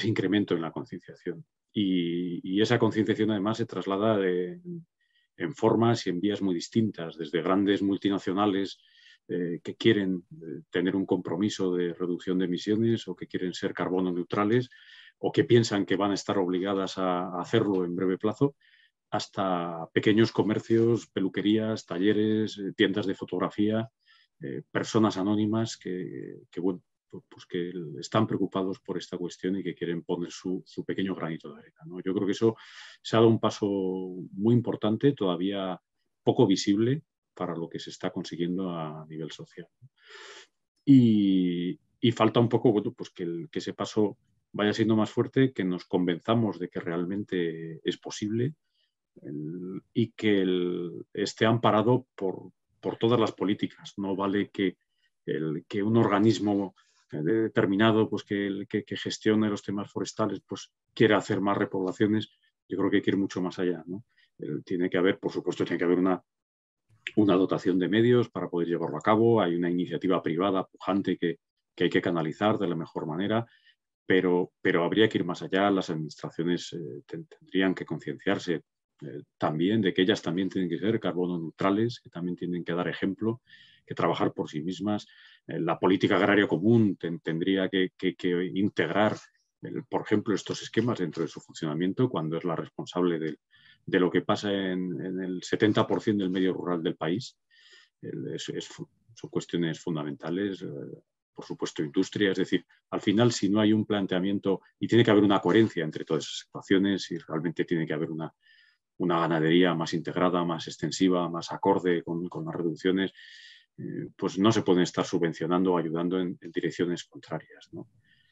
E: incremento en la concienciación. Y esa concienciación además se traslada en formas y en vías muy distintas, desde grandes multinacionales que quieren tener un compromiso de reducción de emisiones o que quieren ser carbono neutrales o que piensan que van a estar obligadas a hacerlo en breve plazo, hasta pequeños comercios, peluquerías, talleres, tiendas de fotografía, personas anónimas que están preocupados por esta cuestión y que quieren poner su pequeño granito de arena, ¿no? Yo creo que eso se ha dado un paso muy importante, todavía poco visible para lo que se está consiguiendo a nivel social. Y falta un poco, bueno, pues que ese paso vaya siendo más fuerte, que nos convenzamos de que realmente es posible y que esté amparado por todas las políticas. No vale que un organismo determinado pues que gestione los temas forestales pues quiera hacer más repoblaciones. Yo creo que hay que ir mucho más allá, ¿no? Tiene que haber, por supuesto, tiene que haber una dotación de medios para poder llevarlo a cabo. Hay una iniciativa privada pujante que hay que canalizar de la mejor manera, pero habría que ir más allá. Las administraciones tendrían que concienciarse también de que ellas también tienen que ser carbono neutrales, que también tienen que dar ejemplo, que trabajar por sí mismas. La política agraria común tendría que integrar, por ejemplo, estos esquemas dentro de su funcionamiento, cuando es la responsable de lo que pasa en el 70% del medio rural del país. Son cuestiones fundamentales. Por supuesto, industria. Es decir, al final, si no hay un planteamiento, y tiene que haber una coherencia entre todas esas situaciones, y realmente tiene que haber una ganadería más integrada, más extensiva, más acorde con las reducciones, pues no se pueden estar subvencionando o ayudando en direcciones contrarias, ¿no?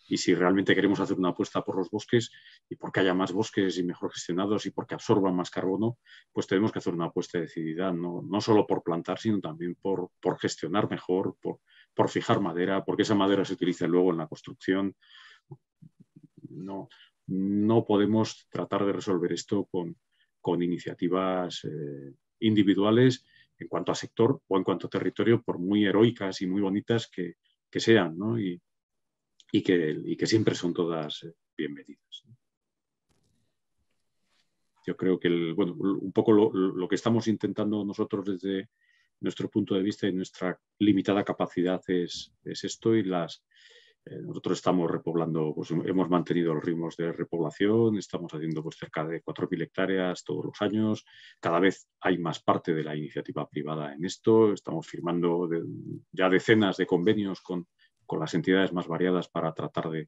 E: Y si realmente queremos hacer una apuesta por los bosques y porque haya más bosques y mejor gestionados y porque absorban más carbono, pues tenemos que hacer una apuesta decidida, no solo por plantar, sino también por gestionar mejor, por fijar madera, porque esa madera se utiliza luego en la construcción. No podemos tratar de resolver esto con iniciativas individuales en cuanto a sector o en cuanto a territorio, por muy heroicas y muy bonitas que sean, ¿no? Y que siempre son todas bienvenidas. Yo creo que un poco lo que estamos intentando nosotros desde nuestro punto de vista y nuestra limitada capacidad es esto, y nosotros estamos repoblando, pues hemos mantenido los ritmos de repoblación, estamos haciendo pues cerca de 4.000 hectáreas todos los años. Cada vez hay más parte de la iniciativa privada en esto. Estamos firmando ya decenas de convenios con las entidades más variadas para tratar de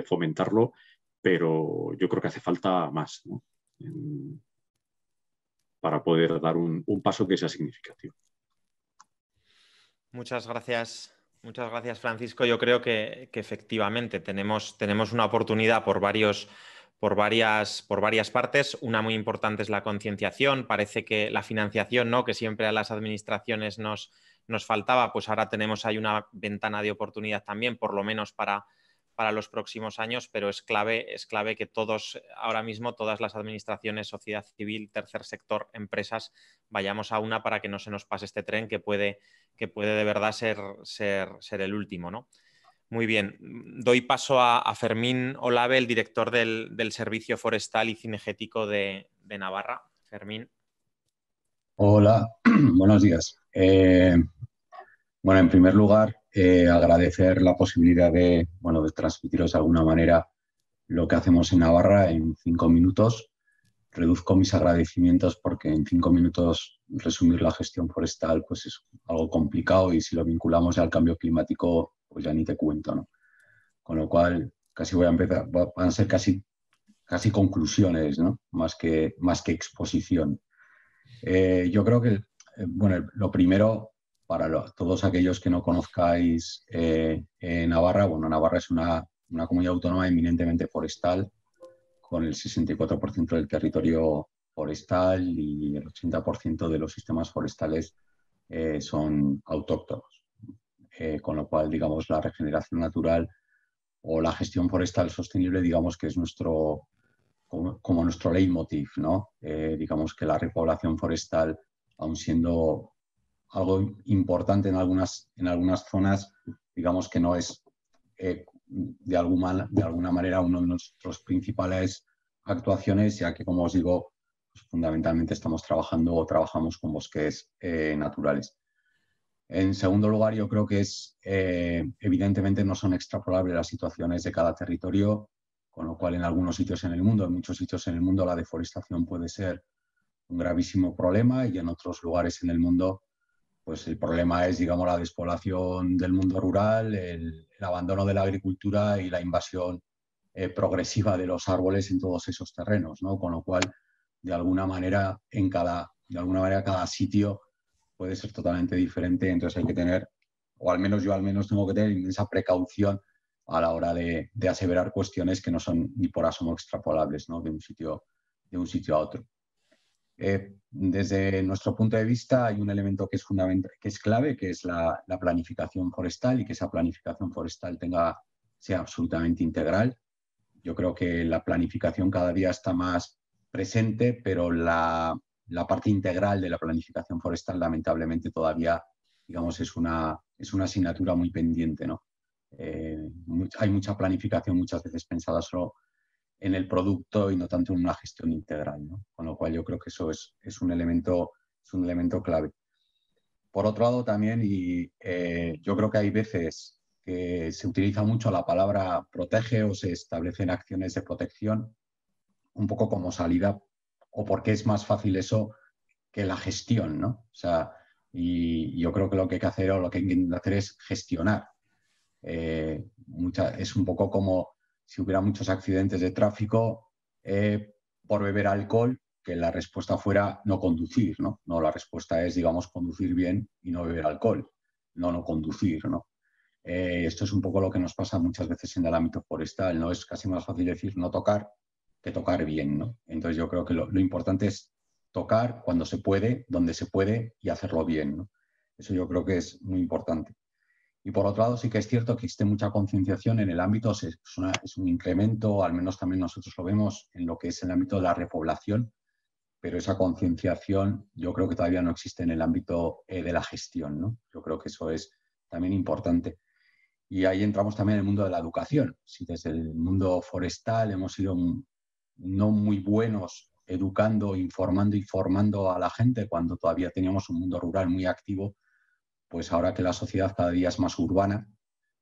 E: fomentarlo, pero yo creo que hace falta más, ¿no? Para poder dar un paso que sea significativo.
D: Muchas gracias, Francisco. Yo creo que efectivamente tenemos una oportunidad por varias partes. Una muy importante es la concienciación. Parece que la financiación, ¿no?, que siempre a las administraciones nos faltaba, pues ahora tenemos ahí una ventana de oportunidad también, por lo menos para los próximos años, pero es clave que ahora mismo todas las administraciones, sociedad civil, tercer sector, empresas, vayamos a una para que no se nos pase este tren que puede de verdad ser el último, ¿no? Muy bien. Doy paso a Fermín Olave, el director del Servicio Forestal y Cinegético de Navarra. Fermín.
F: Hola, buenos días. Bueno, en primer lugar, agradecer la posibilidad de transmitiros de alguna manera lo que hacemos en Navarra en 5 minutos. Reduzco mis agradecimientos porque en 5 minutos resumir la gestión forestal pues es algo complicado, y si lo vinculamos al cambio climático, pues ya ni te cuento, ¿no? Con lo cual, casi voy a empezar, van a ser casi conclusiones, ¿no? Más que exposición. Yo creo que, bueno, lo primero, para todos aquellos que no conozcáis Navarra, bueno, Navarra es una comunidad autónoma eminentemente forestal, con el 64% del territorio forestal, y el 80% de los sistemas forestales son autóctonos. Con lo cual, digamos, la regeneración natural o la gestión forestal sostenible, digamos que es como nuestro leitmotiv, ¿no? Digamos que la repoblación forestal, aun siendo algo importante en algunas zonas, digamos que no es de alguna manera uno de nuestros principales actuaciones, ya que, como os digo, pues fundamentalmente trabajamos con bosques naturales. En segundo lugar, yo creo que evidentemente no son extrapolables las situaciones de cada territorio, con lo cual en algunos sitios en muchos sitios en el mundo, la deforestación puede ser un gravísimo problema, y en otros lugares en el mundo pues el problema es, digamos, la despoblación del mundo rural, el abandono de la agricultura y la invasión progresiva de los árboles en todos esos terrenos, ¿no? Con lo cual, de alguna manera cada sitio puede ser totalmente diferente. Entonces hay que tener, o al menos yo tengo que tener inmensa precaución a la hora de aseverar cuestiones que no son ni por asomo extrapolables, ¿no? de un sitio a otro. Desde nuestro punto de vista hay un elemento que es fundamental, que es clave, que es la planificación forestal, y que esa planificación forestal sea absolutamente integral. Yo creo que la planificación cada día está más presente, pero la parte integral de la planificación forestal, lamentablemente, todavía, digamos, es una asignatura muy pendiente, ¿no? Hay mucha planificación muchas veces pensada solo en el producto y no tanto en una gestión integral, ¿no? Con lo cual yo creo que eso es un elemento clave. Por otro lado también, yo creo que hay veces que se utiliza mucho la palabra protege, o se establecen acciones de protección un poco como salida, o porque es más fácil eso que la gestión, ¿no? O sea, y yo creo que lo que hay que hacer, o lo que hay que hacer, es gestionar. Es un poco como si hubiera muchos accidentes de tráfico por beber alcohol, que la respuesta fuera no conducir, ¿no? No, la respuesta es, digamos, conducir bien y no beber alcohol, no conducir, ¿no? Esto es un poco lo que nos pasa muchas veces en el ámbito forestal, ¿no? Es casi más fácil decir no tocar que tocar bien, ¿no? Entonces yo creo que lo importante es tocar cuando se puede, donde se puede, y hacerlo bien, ¿no? Eso yo creo que es muy importante. Y por otro lado, sí que es cierto que existe mucha concienciación en el ámbito, es un incremento, al menos también nosotros lo vemos en lo que es el ámbito de la repoblación, pero esa concienciación yo creo que todavía no existe en el ámbito de la gestión, ¿no? Yo creo que eso es también importante. Y ahí entramos también en el mundo de la educación. Si desde el mundo forestal hemos sido no muy buenos educando, informando y formando a la gente cuando todavía teníamos un mundo rural muy activo, pues ahora que la sociedad cada día es más urbana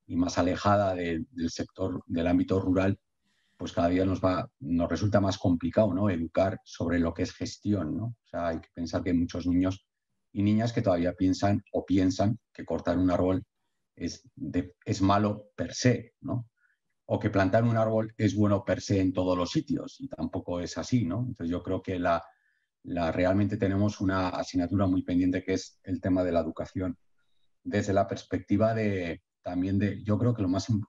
F: y más alejada del sector, del ámbito rural, pues cada día nos resulta más complicado, ¿no? Educar sobre lo que es gestión, ¿no? O sea, hay que pensar que hay muchos niños y niñas que todavía piensan que cortar un árbol es malo per se, ¿no? O que plantar un árbol es bueno per se en todos los sitios, y tampoco es así, ¿no? Entonces yo creo que realmente tenemos una asignatura muy pendiente, que es el tema de la educación. Desde la perspectiva yo creo que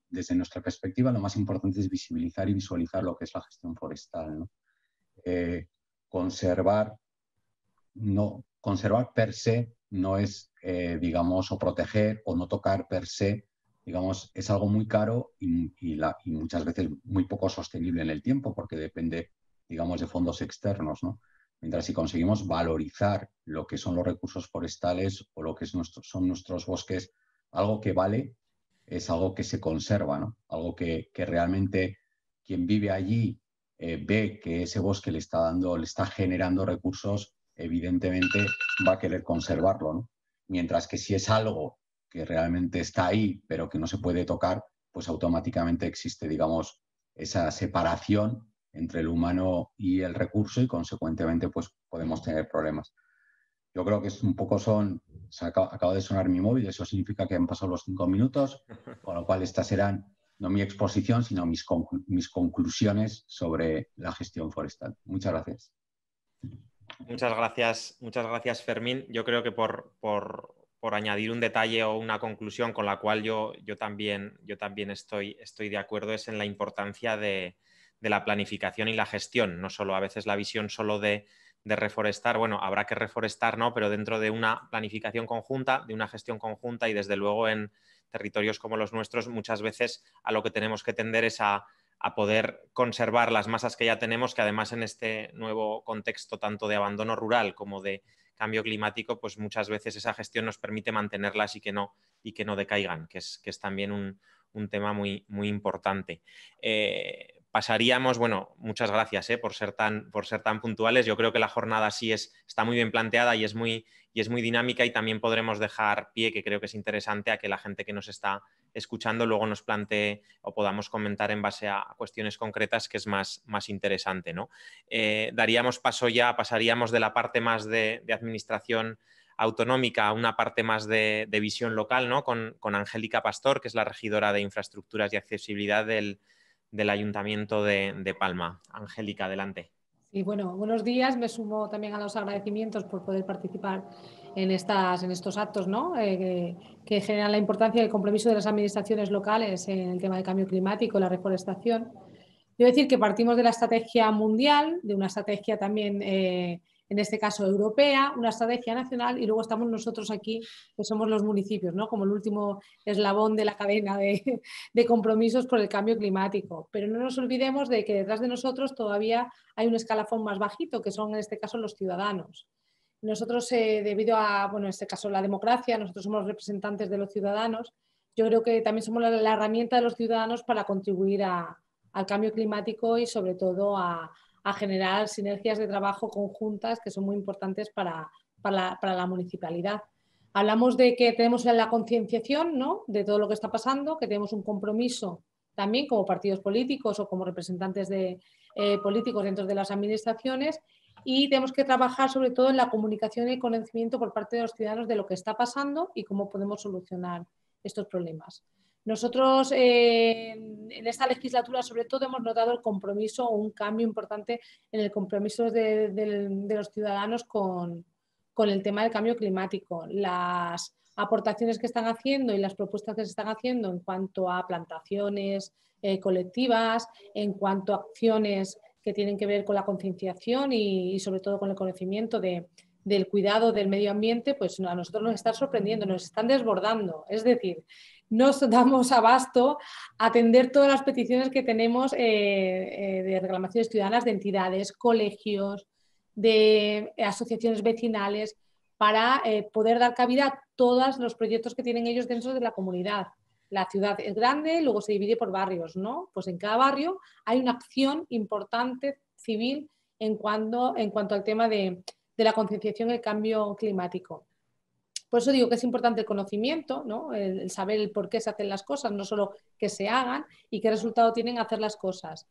F: desde nuestra perspectiva lo más importante es visibilizar y visualizar lo que es la gestión forestal, ¿no? Conservar per se no es, digamos, o proteger o no tocar per se, digamos, es algo muy caro y muchas veces muy poco sostenible en el tiempo, porque depende, digamos, de fondos externos, ¿no? Mientras si conseguimos valorizar lo que son los recursos forestales o lo que son nuestros bosques, algo que vale es algo que se conserva, ¿no? Algo que realmente quien vive allí ve que ese bosque le está generando recursos, evidentemente va a querer conservarlo, ¿no? Mientras que si es algo que realmente está ahí, pero que no se puede tocar, pues automáticamente existe, digamos, esa separación entre el humano y el recurso y consecuentemente pues podemos tener problemas. Yo creo que es un poco acaba de sonar mi móvil, eso significa que han pasado los 5 minutos, con lo cual estas serán no mi exposición, sino mis conclusiones sobre la gestión forestal. Muchas gracias.
D: Muchas gracias, Fermín. Yo creo que por añadir un detalle o una conclusión con la cual yo también estoy de acuerdo, es en la importancia de la planificación y la gestión, no solo a veces la visión solo de reforestar. Bueno, habrá que reforestar, ¿no? Pero dentro de una planificación conjunta, de una gestión conjunta, y desde luego en territorios como los nuestros, muchas veces a lo que tenemos que tender es a poder conservar las masas que ya tenemos, que además en este nuevo contexto tanto de abandono rural como de cambio climático, pues muchas veces esa gestión nos permite mantenerlas y que no decaigan, que es también un tema muy, muy importante. Pasaríamos, bueno, muchas gracias por ser tan puntuales. Yo creo que la jornada sí está muy bien planteada y es muy dinámica, y también podremos dejar pie, que creo que es interesante, a que la gente que nos está escuchando luego nos plantee o podamos comentar en base a cuestiones concretas, que es más interesante, ¿no? Pasaríamos de la parte más de administración autonómica a una parte más de visión local, ¿no? Con Angélica Pastor, que es la regidora de Infraestructuras y Accesibilidad del Ayuntamiento de Palma. Angélica, adelante.
G: Sí, bueno, buenos días. Me sumo también a los agradecimientos por poder participar en estos actos, ¿no? Que generan la importancia y el compromiso de las administraciones locales en el tema del cambio climático y la reforestación. Debo decir que partimos de la estrategia mundial, de una estrategia también, en este caso europea, una estrategia nacional, y luego estamos nosotros aquí, que somos los municipios, ¿no? Como el último eslabón de la cadena de compromisos por el cambio climático. Pero no nos olvidemos de que detrás de nosotros todavía hay un escalafón más bajito, que son en este caso los ciudadanos. Nosotros, debido a, bueno, en este caso la democracia, nosotros somos representantes de los ciudadanos. Yo creo que también somos la herramienta de los ciudadanos para contribuir al cambio climático y sobre todo a generar sinergias de trabajo conjuntas que son muy importantes para la municipalidad. Hablamos de que tenemos la concienciación, ¿no?, de todo lo que está pasando, que tenemos un compromiso también como partidos políticos o como representantes políticos dentro de las administraciones, y tenemos que trabajar sobre todo en la comunicación y el conocimiento por parte de los ciudadanos de lo que está pasando y cómo podemos solucionar estos problemas. Nosotros en esta legislatura sobre todo hemos notado el compromiso o un cambio importante en el compromiso de los ciudadanos con el tema del cambio climático. Las aportaciones que están haciendo y las propuestas que se están haciendo en cuanto a plantaciones colectivas, en cuanto a acciones que tienen que ver con la concienciación y sobre todo con el conocimiento del cuidado del medio ambiente, pues a nosotros nos están sorprendiendo, nos están desbordando. Es decir, nos damos abasto a atender todas las peticiones que tenemos de reclamaciones ciudadanas de entidades, colegios, de asociaciones vecinales, para poder dar cabida a todos los proyectos que tienen ellos dentro de la comunidad. La ciudad es grande, luego se divide por barrios, ¿no? Pues en cada barrio hay una acción importante civil en cuanto al tema de la concienciación y el cambio climático. Por eso digo que es importante el conocimiento, ¿no? El saber el por qué se hacen las cosas, no solo que se hagan y qué resultado tienen hacer las cosas.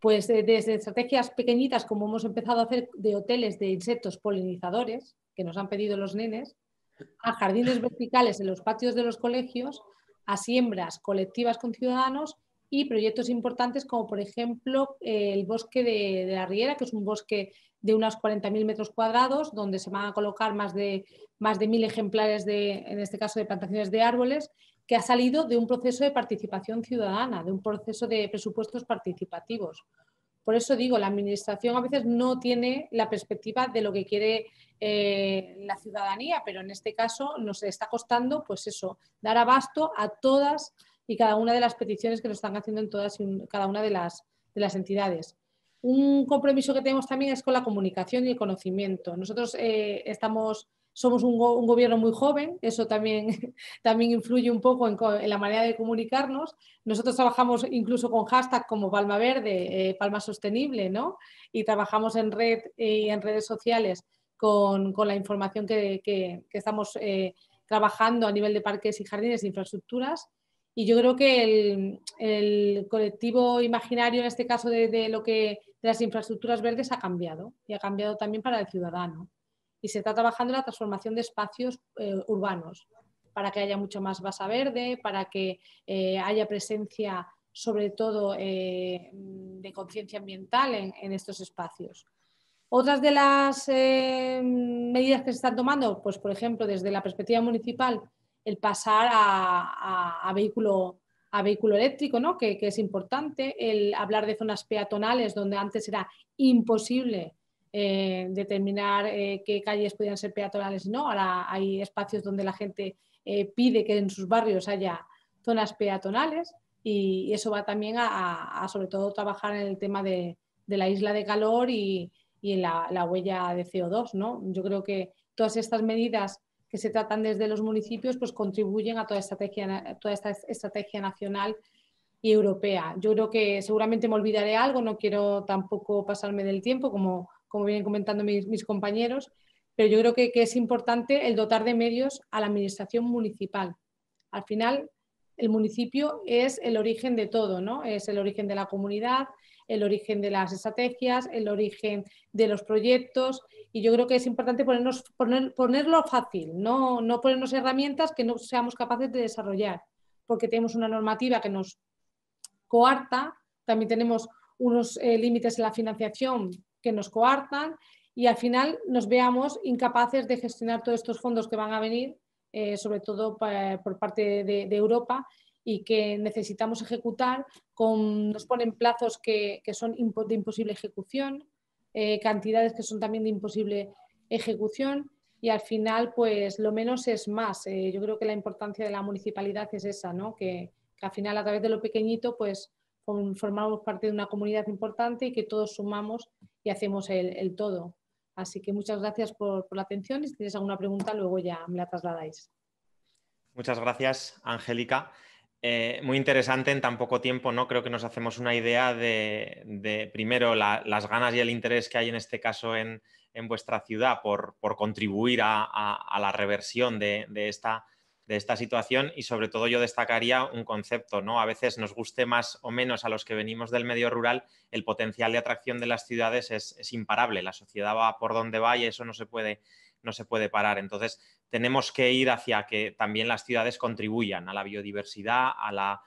G: Pues desde estrategias pequeñitas, como hemos empezado a hacer de hoteles de insectos polinizadores, que nos han pedido los nenes, a jardines verticales en los patios de los colegios, a siembras colectivas con ciudadanos y proyectos importantes como, por ejemplo, el bosque de la Riera, que es un bosque de unos 40.000 metros cuadrados, donde se van a colocar más de 1.000 ejemplares en este caso, de plantaciones de árboles, que ha salido de un proceso de participación ciudadana, de un proceso de presupuestos participativos. Por eso digo, la administración a veces no tiene la perspectiva de lo que quiere la ciudadanía, pero en este caso nos está costando, pues eso, dar abasto a todas y cada una de las peticiones que nos están haciendo en todas y cada una de las entidades. Un compromiso que tenemos también es con la comunicación y el conocimiento. Nosotros somos un gobierno muy joven, eso también influye un poco en la manera de comunicarnos. Nosotros trabajamos incluso con hashtag como Palma Verde, Palma Sostenible, ¿no? Y trabajamos en red y en redes sociales con la información que estamos trabajando a nivel de parques y jardines e infraestructuras. Y yo creo que el colectivo imaginario, en este caso de las infraestructuras verdes, ha cambiado, y ha cambiado también para el ciudadano. Y se está trabajando en la transformación de espacios urbanos, para que haya mucho más masa verde, para que haya presencia, sobre todo, de conciencia ambiental en estos espacios. Otras de las medidas que se están tomando, pues por ejemplo, desde la perspectiva municipal, el pasar a vehículo eléctrico, ¿no? que es importante, el hablar de zonas peatonales donde antes era imposible determinar qué calles podían ser peatonales, ¿no? Ahora hay espacios donde la gente pide que en sus barrios haya zonas peatonales, y eso va también a sobre todo trabajar en el tema de la isla de calor y en la huella de CO2, ¿no? Yo creo que todas estas medidas que se tratan desde los municipios pues contribuyen a toda esta estrategia nacional y europea. Yo creo que seguramente me olvidaré algo, no quiero tampoco pasarme del tiempo, como vienen comentando mis compañeros, pero yo creo que es importante el dotar de medios a la administración municipal. Al final, el municipio es el origen de todo, ¿no? Es el origen de la comunidad, el origen de las estrategias, el origen de los proyectos, y yo creo que es importante ponerlo fácil, no ponernos herramientas que no seamos capaces de desarrollar, porque tenemos una normativa que nos coarta, también tenemos unos límites en la financiación que nos coartan, y al final nos veamos incapaces de gestionar todos estos fondos que van a venir, sobre todo por parte de Europa, y que necesitamos ejecutar, nos ponen plazos que son de imposible ejecución, cantidades que son también de imposible ejecución, y al final pues lo menos es más. Yo creo que la importancia de la municipalidad es esa, ¿no? Que al final, a través de lo pequeñito, pues formamos parte de una comunidad importante y que todos sumamos y hacemos el todo. Así que muchas gracias por la atención, y si tienes alguna pregunta luego ya me la trasladáis.
D: Muchas gracias, Angélica. Muy interesante en tan poco tiempo, ¿no? Creo que nos hacemos una idea de primero, las ganas y el interés que hay en este caso en vuestra ciudad por contribuir a la reversión de esta situación, y sobre todo yo destacaría un concepto, ¿no? A veces nos guste más o menos a los que venimos del medio rural, el potencial de atracción de las ciudades es imparable. La sociedad va por donde va y eso no se puede parar. Entonces, tenemos que ir hacia que también las ciudades contribuyan a la biodiversidad, a la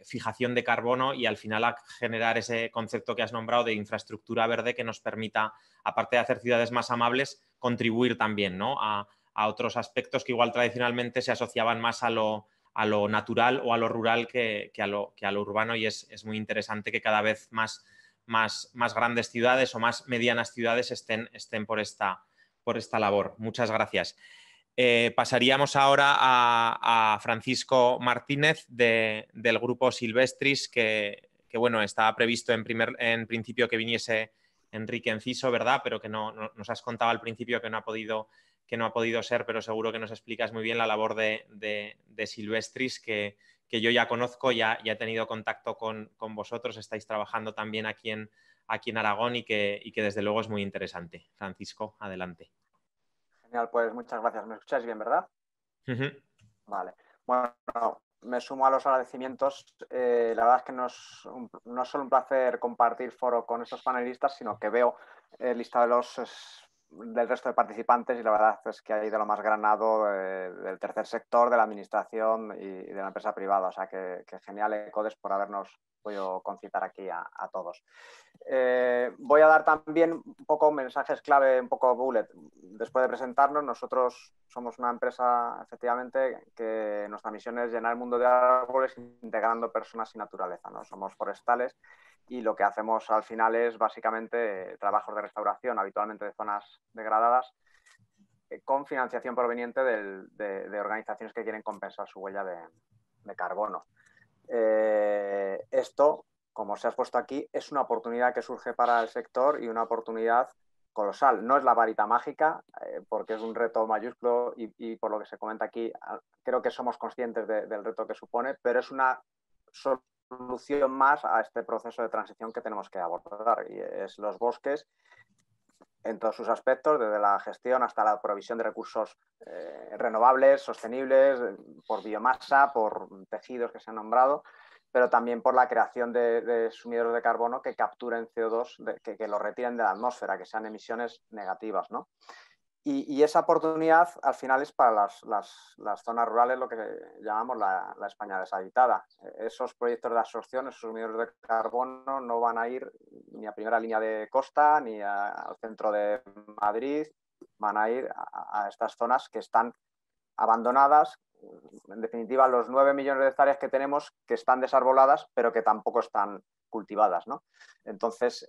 D: fijación de carbono y al final a generar ese concepto que has nombrado de infraestructura verde que nos permita, aparte de hacer ciudades más amables, contribuir también, ¿no? a otros aspectos que igual tradicionalmente se asociaban más a lo natural o a lo rural que a lo urbano, y es muy interesante que cada vez más grandes ciudades o más medianas ciudades estén por esta labor. Muchas gracias. Pasaríamos ahora a Francisco Martínez del grupo Silvestris, que bueno, estaba previsto en principio que viniese Enrique Enciso, ¿verdad? Pero que nos has contado al principio que no ha podido ser, pero seguro que nos explicas muy bien la labor de Silvestris, que yo ya conozco, ya he tenido contacto con vosotros, estáis trabajando también aquí en Aragón, y que desde luego es muy interesante. Francisco, adelante.
H: Genial, pues muchas gracias. ¿Me escucháis bien, verdad? Vale. Bueno, me sumo a los agradecimientos. La verdad es que no es solo un placer compartir foro con estos panelistas, sino que veo el listado del resto de participantes, y la verdad es que hay de lo más granado del tercer sector, de la administración y de la empresa privada. O sea que genial, Ecodes, por habernos podido concitar aquí a todos. Voy a dar también un poco mensajes clave, un poco bullet. Después de presentarnos, nosotros somos una empresa, efectivamente, que nuestra misión es llenar el mundo de árboles integrando personas y naturaleza, ¿no? Somos forestales, y lo que hacemos al final es básicamente trabajos de restauración, habitualmente de zonas degradadas, con financiación proveniente de organizaciones que quieren compensar su huella de carbono. Esto, como se ha expuesto aquí, es una oportunidad que surge para el sector, y una oportunidad colosal. No es la varita mágica, porque es un reto mayúsculo, y por lo que se comenta aquí, creo que somos conscientes del reto que supone, pero es una solución más a este proceso de transición que tenemos que abordar, y es los bosques en todos sus aspectos, desde la gestión hasta la provisión de recursos renovables, sostenibles, por biomasa, por tejidos que se han nombrado, pero también por la creación de sumideros de carbono que capturen CO2, que lo retiren de la atmósfera, que sean emisiones negativas, ¿no? Y esa oportunidad al final es para las zonas rurales, lo que llamamos la España deshabitada. Esos proyectos de absorción, esos sumideros de carbono no van a ir ni a primera línea de costa ni al centro de Madrid, van a ir a estas zonas que están abandonadas. En definitiva, los 9 millones de hectáreas que tenemos que están desarboladas, pero que tampoco están cultivadas, ¿no? Entonces,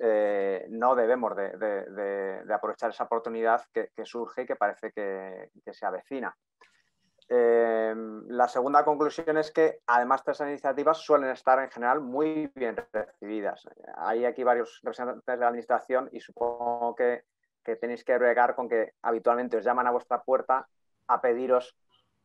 H: no debemos de aprovechar esa oportunidad que surge y que parece que se avecina. La segunda conclusión es que, además, estas iniciativas suelen estar en general muy bien recibidas. Hay aquí varios representantes de la Administración y supongo que tenéis que bregar con que habitualmente os llaman a vuestra puerta a pediros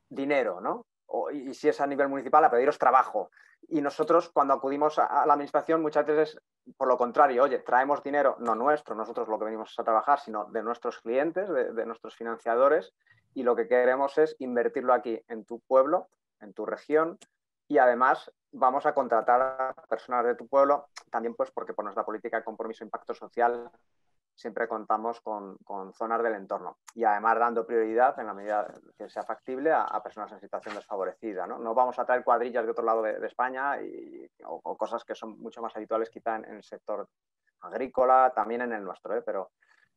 H: dinero, ¿no? Y si es a nivel municipal, a pediros trabajo. Y nosotros, cuando acudimos a la administración, muchas veces, por lo contrario, oye, traemos dinero, no nuestro, nosotros lo que venimos a trabajar, sino de nuestros clientes, de nuestros financiadores, y lo que queremos es invertirlo aquí, en tu pueblo, en tu región, y además vamos a contratar a personas de tu pueblo, también pues porque por nuestra política de compromiso e impacto social siempre contamos con zonas del entorno y además dando prioridad en la medida que sea factible a personas en situación desfavorecida, ¿no? No vamos a traer cuadrillas de otro lado de España o cosas que son mucho más habituales quizá en el sector agrícola, también en el nuestro, pero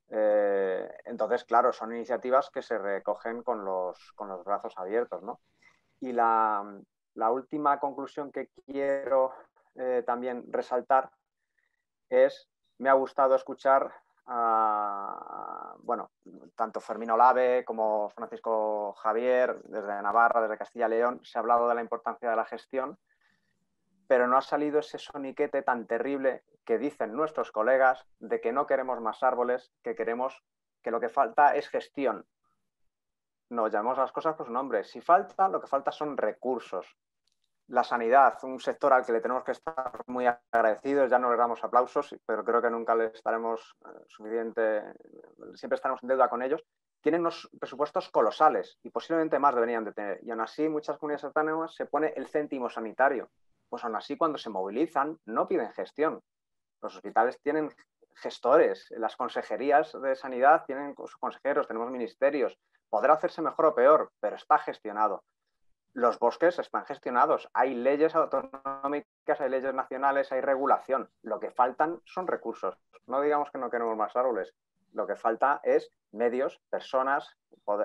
H: entonces, claro, son iniciativas que se recogen con los brazos abiertos, ¿no? Y la última conclusión que quiero también resaltar es, me ha gustado escuchar bueno, tanto Fermín Olave como Francisco Javier, desde Navarra, desde Castilla y León, se ha hablado de la importancia de la gestión, pero no ha salido ese soniquete tan terrible que dicen nuestros colegas de que no queremos más árboles, que lo que falta es gestión. No, llamemos las cosas por su nombre. Si falta, lo que falta son recursos. La sanidad, un sector al que le tenemos que estar muy agradecidos, ya no les damos aplausos, pero creo que nunca les estaremos siempre estaremos en deuda con ellos, tienen unos presupuestos colosales y posiblemente más deberían de tener. Y aún así, muchas comunidades autónomas se pone el céntimo sanitario. Pues aún así, cuando se movilizan, no piden gestión. Los hospitales tienen gestores, las consejerías de sanidad tienen sus consejeros, tenemos ministerios. Podrá hacerse mejor o peor, pero está gestionado. Los bosques están gestionados, hay leyes autonómicas, hay leyes nacionales, hay regulación. Lo que faltan son recursos. No digamos que no queremos más árboles. Lo que falta es medios, personas,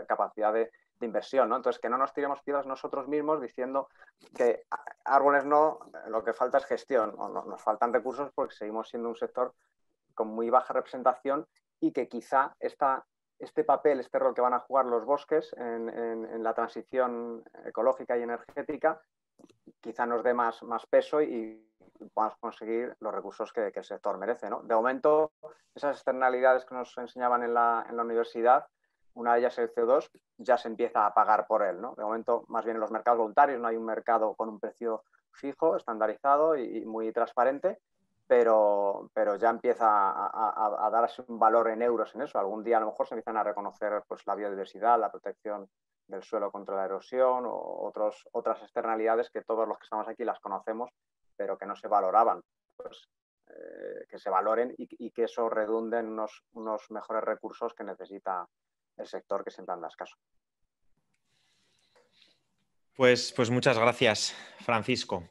H: capacidad de inversión, ¿no? Entonces, que no nos tiremos piedras nosotros mismos diciendo que árboles no, lo que falta es gestión. Nos faltan recursos porque seguimos siendo un sector con muy baja representación y que quizá este papel, este rol que van a jugar los bosques en la transición ecológica y energética, quizá nos dé más peso y podamos conseguir los recursos que el sector merece, ¿no? De momento, esas externalidades que nos enseñaban en la universidad, una de ellas el CO2, ya se empieza a pagar por él, ¿no? De momento, más bien en los mercados voluntarios, no hay un mercado con un precio fijo, estandarizado y muy transparente, pero ya empieza a darse un valor en euros en eso. Algún día a lo mejor se empiezan a reconocer pues, la biodiversidad, la protección del suelo contra la erosión o otras externalidades que todos los que estamos aquí las conocemos, pero que no se valoraban. Pues, que se valoren y que eso redunde en unos mejores recursos que necesita el sector, que siempre anda escaso.
D: Pues muchas gracias, Francisco.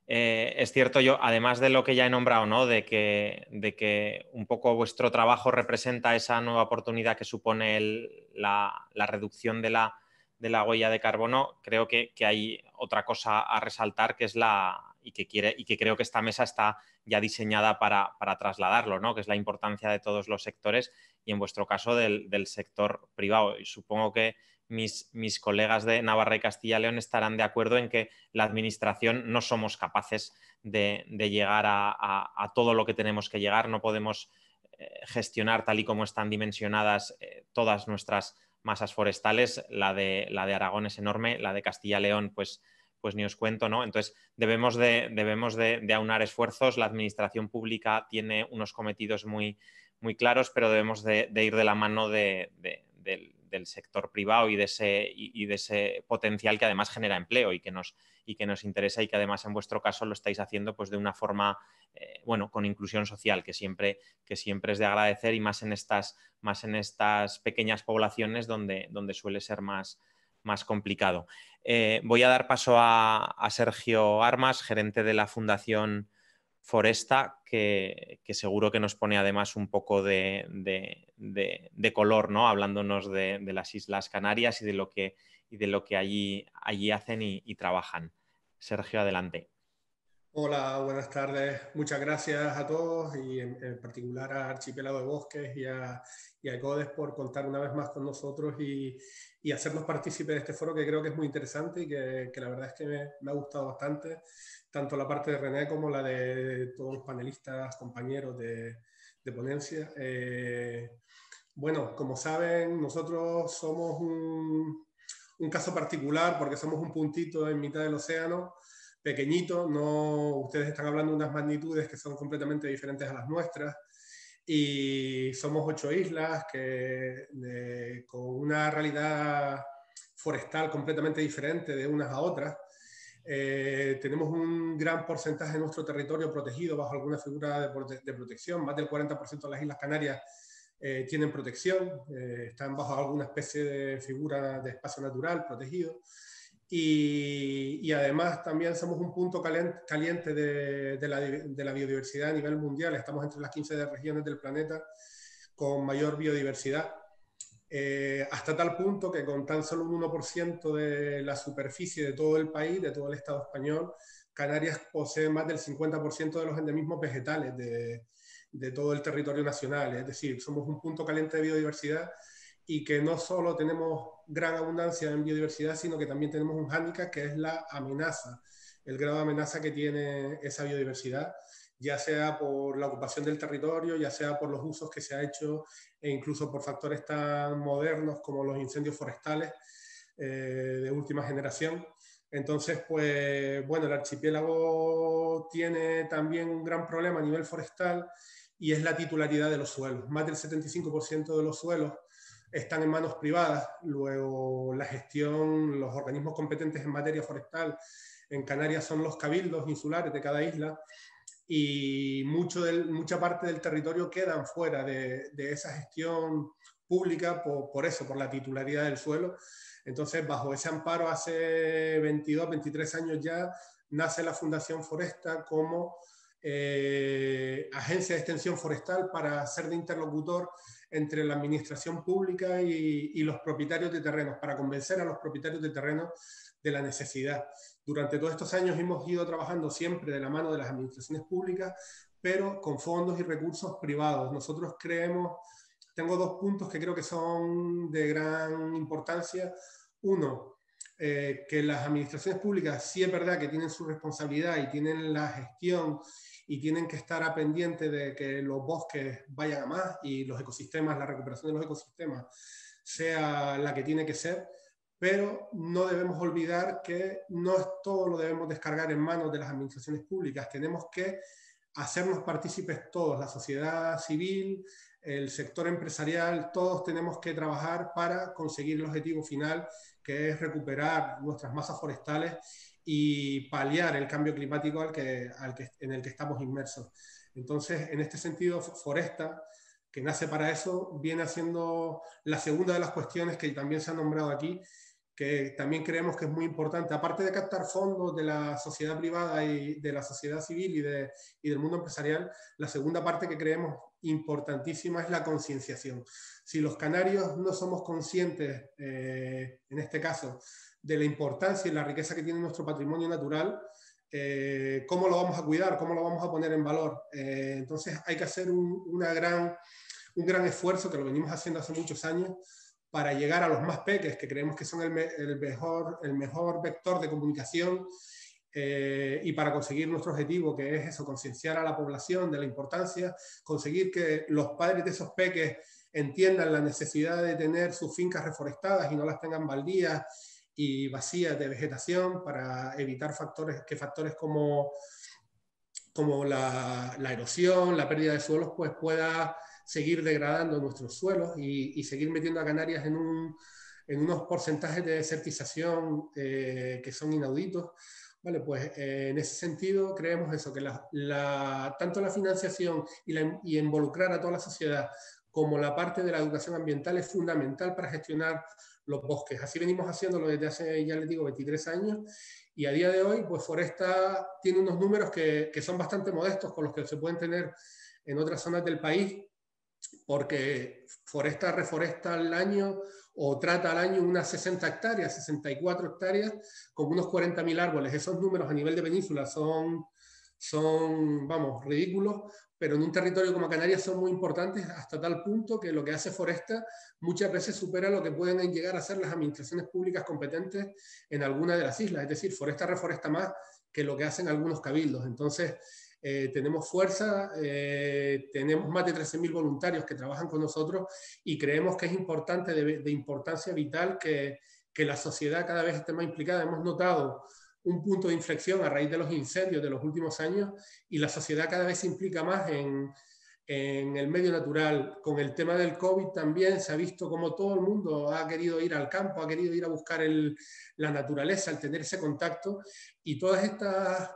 D: Es cierto, yo, además de lo que ya he nombrado, ¿no? de que un poco vuestro trabajo representa esa nueva oportunidad que supone la reducción de la huella de carbono, creo que hay otra cosa a resaltar que es y que creo que esta mesa está ya diseñada para trasladarlo, ¿no? Que es la importancia de todos los sectores y en vuestro caso del sector privado. Y supongo que mis colegas de Navarra y Castilla y León estarán de acuerdo en que la administración no somos capaces de llegar a todo lo que tenemos que llegar, no podemos gestionar tal y como están dimensionadas todas nuestras masas forestales. La de Aragón es enorme, la de Castilla y León pues ni os cuento, ¿no? Entonces debemos de aunar esfuerzos. La administración pública tiene unos cometidos muy muy claros, pero debemos de ir de la mano del sector privado y de ese potencial que además genera empleo y que nos interesa, y que además en vuestro caso lo estáis haciendo pues de una forma, bueno, con inclusión social, que siempre es de agradecer, y más en estas pequeñas poblaciones donde suele ser más complicado. Voy a dar paso a Sergio Armas, gerente de la Fundación Foresta, que seguro que nos pone además un poco de color, ¿no? Hablándonos de las Islas Canarias y de lo que allí hacen y trabajan. Sergio, adelante.
I: Hola, buenas tardes. Muchas gracias a todos, y en particular a Archipiélago de Bosques y a ECODES por contar una vez más con nosotros y hacernos partícipes de este foro, que creo que es muy interesante y que la verdad es que me ha gustado bastante, tanto la parte de René como la de todos los panelistas, compañeros de ponencia. Bueno, como saben, nosotros somos un caso particular porque somos un puntito en mitad del océano, pequeñito. Ustedes están hablando de unas magnitudes que son completamente diferentes a las nuestras, y somos 8 islas con una realidad forestal completamente diferente de unas a otras. Tenemos un gran porcentaje de nuestro territorio protegido bajo alguna figura de protección. Más del 40% de las Islas Canarias tienen protección, están bajo alguna especie de figura de espacio natural protegido. Y además también somos un punto caliente de la biodiversidad a nivel mundial. Estamos entre las 15 regiones del planeta con mayor biodiversidad, hasta tal punto que con tan solo un 1% de la superficie de todo el país, de todo el Estado español, Canarias posee más del 50% de los endemismos vegetales de todo el territorio nacional. Es decir, somos un punto caliente de biodiversidad, y que no solo tenemos gran abundancia en biodiversidad, sino que también tenemos un hándicap, que es la amenaza, el grado de amenaza que tiene esa biodiversidad, ya sea por la ocupación del territorio, ya sea por los usos que se ha hecho, e incluso por factores tan modernos como los incendios forestales de última generación. Entonces, pues bueno, el archipiélago tiene también un gran problema a nivel forestal, y es la titularidad de los suelos. Más del 75% de los suelos están en manos privadas. Luego, la gestión, los organismos competentes en materia forestal en Canarias son los cabildos insulares de cada isla, y mucha parte del territorio quedan fuera de esa gestión pública por eso, por la titularidad del suelo. Entonces, bajo ese amparo, hace 22, 23 años ya, nace la Fundación Foresta como agencia de extensión forestal para ser de interlocutor entre la administración pública y los propietarios de terrenos, para convencer a los propietarios de terrenos de la necesidad. Durante todos estos años hemos ido trabajando siempre de la mano de las administraciones públicas, pero con fondos y recursos privados. Nosotros tengo 2 puntos que creo que son de gran importancia. Uno, que las administraciones públicas sí es verdad que tienen su responsabilidad y tienen la gestión y tienen que estar a pendiente de que los bosques vayan a más y los ecosistemas, la recuperación de los ecosistemas sea la que tiene que ser, pero no debemos olvidar que no todo lo debemos descargar en manos de las administraciones públicas. Tenemos que hacernos partícipes todos, la sociedad civil, el sector empresarial, todos tenemos que trabajar para conseguir el objetivo final, que es recuperar nuestras masas forestales y paliar el cambio climático en el que estamos inmersos. Entonces, en este sentido, Foresta, que nace para eso, viene haciendo la segunda de las cuestiones que también se han nombrado aquí, que también creemos que es muy importante, aparte de captar fondos de la sociedad privada y de la sociedad civil y del mundo empresarial. La segunda parte que creemos importantísima es la concienciación. Si los canarios no somos conscientes, en este caso, de la importancia y la riqueza que tiene nuestro patrimonio natural, ¿cómo lo vamos a cuidar? ¿Cómo lo vamos a poner en valor? Entonces hay que hacer un gran esfuerzo, que lo venimos haciendo hace muchos años, para llegar a los más peques, que creemos que son el mejor vector de comunicación, y para conseguir nuestro objetivo, que es eso, concienciar a la población de la importancia, conseguir que los padres de esos peques entiendan la necesidad de tener sus fincas reforestadas y no las tengan baldías y vacías de vegetación, para evitar factores como la erosión, la pérdida de suelos, pues pueda seguir degradando nuestros suelos y seguir metiendo a Canarias en unos porcentajes de desertización que son inauditos. Vale, pues en ese sentido creemos eso, que tanto la financiación y involucrar a toda la sociedad como la parte de la educación ambiental es fundamental para gestionar los bosques. Así venimos haciéndolo desde hace, ya les digo, 23 años, y a día de hoy, pues Foresta tiene unos números que son bastante modestos con los que se pueden tener en otras zonas del país, porque Foresta reforesta al año o trata al año unas 60 hectáreas, 64 hectáreas, con unos 40.000 árboles. Esos números a nivel de península son, vamos, ridículos, pero en un territorio como Canarias son muy importantes hasta tal punto que lo que hace Foresta muchas veces supera lo que pueden llegar a hacer las administraciones públicas competentes en alguna de las islas. Es decir, Foresta reforesta más que lo que hacen algunos cabildos. Entonces, tenemos fuerza, tenemos más de 13.000 voluntarios que trabajan con nosotros y creemos que es importante, de importancia vital, que la sociedad cada vez esté más implicada. Hemos notado un punto de inflexión a raíz de los incendios de los últimos años y la sociedad cada vez se implica más en el medio natural. Con el tema del COVID también se ha visto como todo el mundo ha querido ir al campo, ha querido ir a buscar la naturaleza, el tener ese contacto, y todas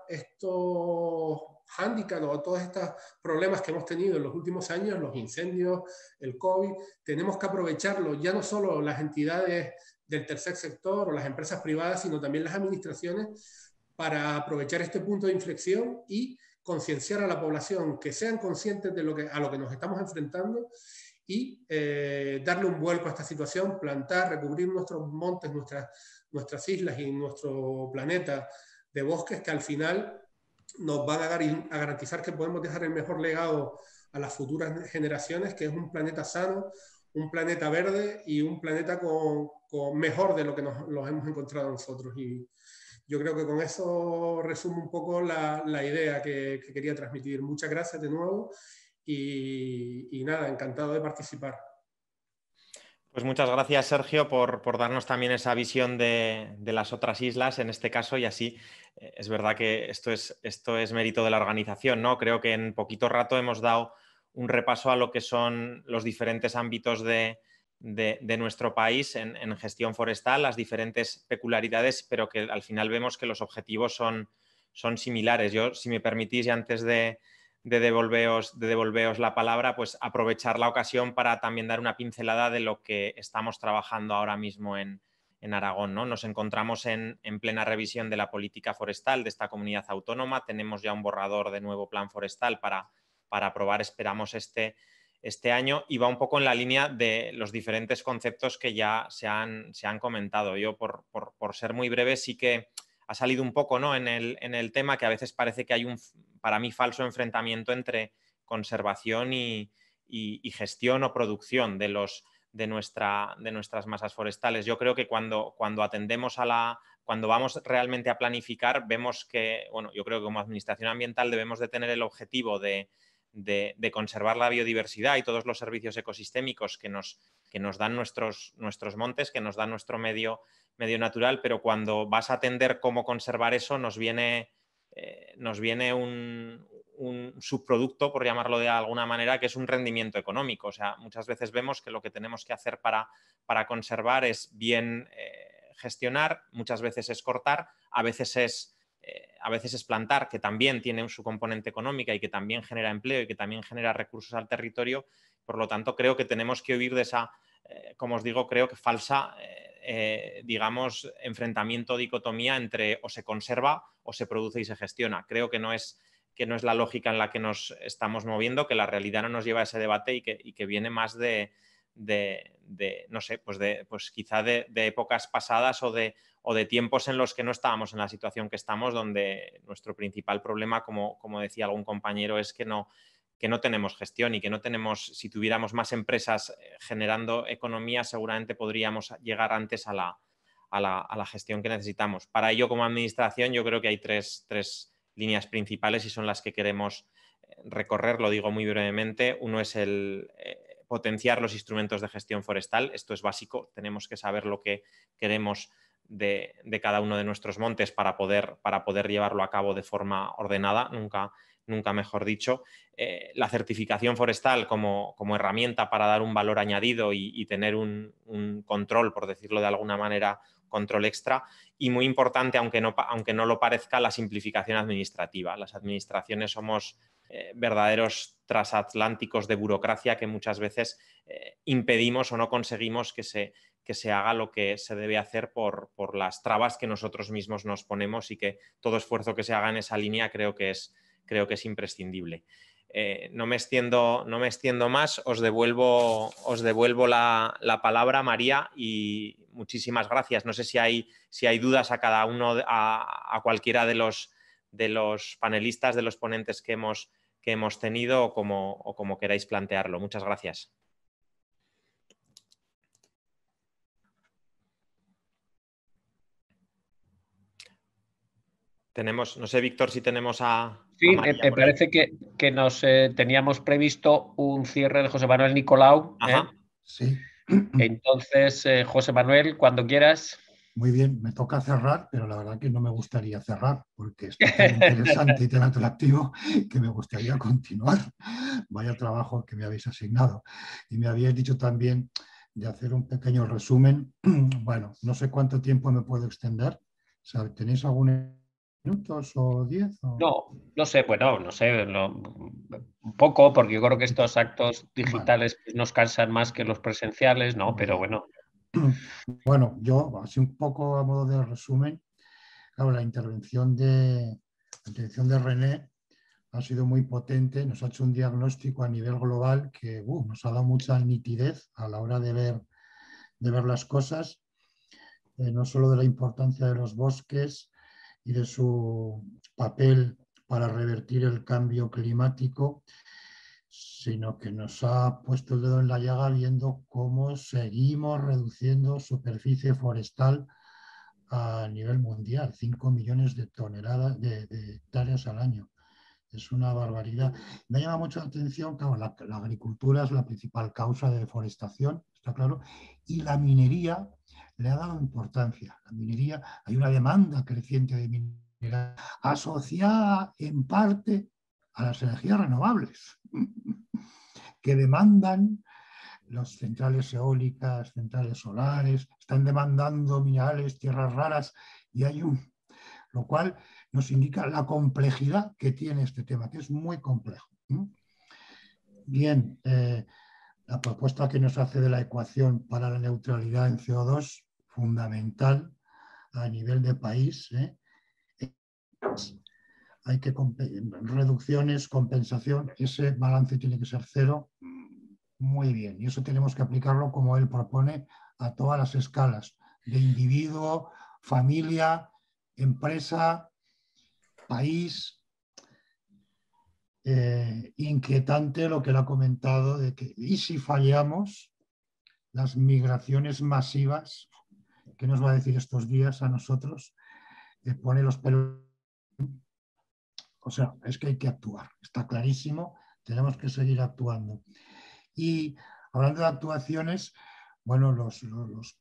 I: estos hándicaps o todos estos problemas que hemos tenido en los últimos años, los incendios, el COVID, tenemos que aprovecharlo, ya no solo las entidades del tercer sector o las empresas privadas, sino también las administraciones, para aprovechar este punto de inflexión y concienciar a la población, que sean conscientes de a lo que nos estamos enfrentando, y darle un vuelco a esta situación, plantar, recubrir nuestros montes, nuestras islas y nuestro planeta de bosques, que al final nos van a garantizar que podemos dejar el mejor legado a las futuras generaciones, que es un planeta sano, un planeta verde y un planeta mejor de lo que los hemos encontrado nosotros. Y yo creo que con eso resumo un poco la idea que quería transmitir. Muchas gracias de nuevo y nada, encantado de participar.
D: Pues muchas gracias, Sergio, por darnos también esa visión de las otras islas, en este caso, y así es verdad que esto es mérito de la organización, ¿no? Creo que en poquito rato hemos dado un repaso a lo que son los diferentes ámbitos de nuestro país en gestión forestal, las diferentes peculiaridades, pero que al final vemos que los objetivos son similares. Yo, si me permitís, y antes de devolveos la palabra, pues aprovechar la ocasión para también dar una pincelada de lo que estamos trabajando ahora mismo en Aragón, ¿no? Nos encontramos en plena revisión de la política forestal de esta comunidad autónoma. Tenemos ya un borrador de nuevo plan forestal para aprobar, esperamos, este año, y va un poco en la línea de los diferentes conceptos que ya se han comentado. Yo, por ser muy breve, sí que ha salido un poco, ¿no?, en el tema, que a veces parece que hay un, para mí, falso enfrentamiento entre conservación y gestión o producción de nuestras masas forestales. Yo creo que cuando atendemos cuando vamos realmente a planificar, vemos que, bueno, yo creo que como administración ambiental debemos de tener el objetivo de conservar la biodiversidad y todos los servicios ecosistémicos que nos dan nuestros montes, que nos dan nuestro medio natural, pero cuando vas a atender cómo conservar eso, nos viene un subproducto, por llamarlo de alguna manera, que es un rendimiento económico. O sea, muchas veces vemos que lo que tenemos que hacer para conservar es bien gestionar, muchas veces es cortar, a veces es plantar, que también tiene su componente económica y que también genera empleo y que también genera recursos al territorio. Por lo tanto, creo que tenemos que huir de esa, como os digo, creo que falsa, digamos, enfrentamiento, dicotomía entre o se conserva o se produce y se gestiona. Creo que no es la lógica en la que nos estamos moviendo, que la realidad no nos lleva a ese debate y que viene más no sé, pues quizá de épocas pasadas o de tiempos en los que no estábamos en la situación que estamos, donde nuestro principal problema, como decía algún compañero, es que no tenemos gestión y que no tenemos, si tuviéramos más empresas generando economía, seguramente podríamos llegar antes a la gestión que necesitamos. Para ello, como administración, yo creo que hay tres líneas principales y son las que queremos recorrer, lo digo muy brevemente. Uno es el potenciar los instrumentos de gestión forestal. Esto es básico, tenemos que saber lo que queremos de cada uno de nuestros montes para poder llevarlo a cabo de forma ordenada. nunca mejor dicho. La certificación forestal como herramienta para dar un valor añadido y tener un control, por decirlo de alguna manera, control extra, y muy importante, aunque no lo parezca, la simplificación administrativa. Las administraciones somos verdaderos transatlánticos de burocracia que muchas veces impedimos o no conseguimos que se haga lo que se debe hacer por las trabas que nosotros mismos nos ponemos, y que todo esfuerzo que se haga en esa línea creo que es imprescindible. No me extiendo más, os devuelvo la palabra, María, y muchísimas gracias. No sé si hay dudas a cada uno, a cualquiera de los panelistas, de los ponentes que hemos tenido, o como queráis plantearlo. Muchas gracias. No sé, Víctor, si tenemos a
A: Sí,
D: María
A: me parece que nos teníamos previsto un cierre de José Manuel Nicolau.
J: Sí.
A: Entonces, José Manuel, cuando quieras.
J: Muy bien, me toca cerrar, pero la verdad que no me gustaría cerrar, porque está tan interesante y tan atractivo que me gustaría continuar. Vaya trabajo que me habéis asignado. Y me habéis dicho también de hacer un pequeño resumen. Bueno, no sé cuánto tiempo me puedo extender. ¿Tenéis algún minutos o 10?
A: No sé, bueno, no sé, un poco, porque yo creo que estos actos digitales nos cansan más que los presenciales, ¿no? Pero bueno.
J: Bueno, yo, así un poco a modo de resumen, claro, la intervención de René ha sido muy potente, nos ha hecho un diagnóstico a nivel global que nos ha dado mucha nitidez a la hora de ver las cosas, no solo de la importancia de los bosques y de su papel para revertir el cambio climático, sino que nos ha puesto el dedo en la llaga viendo cómo seguimos reduciendo superficie forestal a nivel mundial, 5 millones de toneladas de hectáreas al año. Es una barbaridad. Me llama mucho la atención, claro, la agricultura es la principal causa de deforestación, está claro, y la minería le ha dado importancia. La minería, hay una demanda creciente de minería asociada en parte a las energías renovables que demandan las centrales eólicas, centrales solares, están demandando minerales, tierras raras, y lo cual nos indica la complejidad que tiene este tema, que es muy complejo. Bien, la propuesta que nos hace de la ecuación para la neutralidad en CO2, fundamental a nivel de país. Hay que reducciones, compensación, ese balance tiene que ser cero. Muy bien, y eso tenemos que aplicarlo como él propone a todas las escalas, de individuo, familia, empresa, país. Inquietante lo que él ha comentado de que, y si fallamos, las migraciones masivas, ¿qué nos va a decir estos días a nosotros? Pone los pelos. O sea, es que hay que actuar, está clarísimo, tenemos que seguir actuando. Y hablando de actuaciones, bueno, los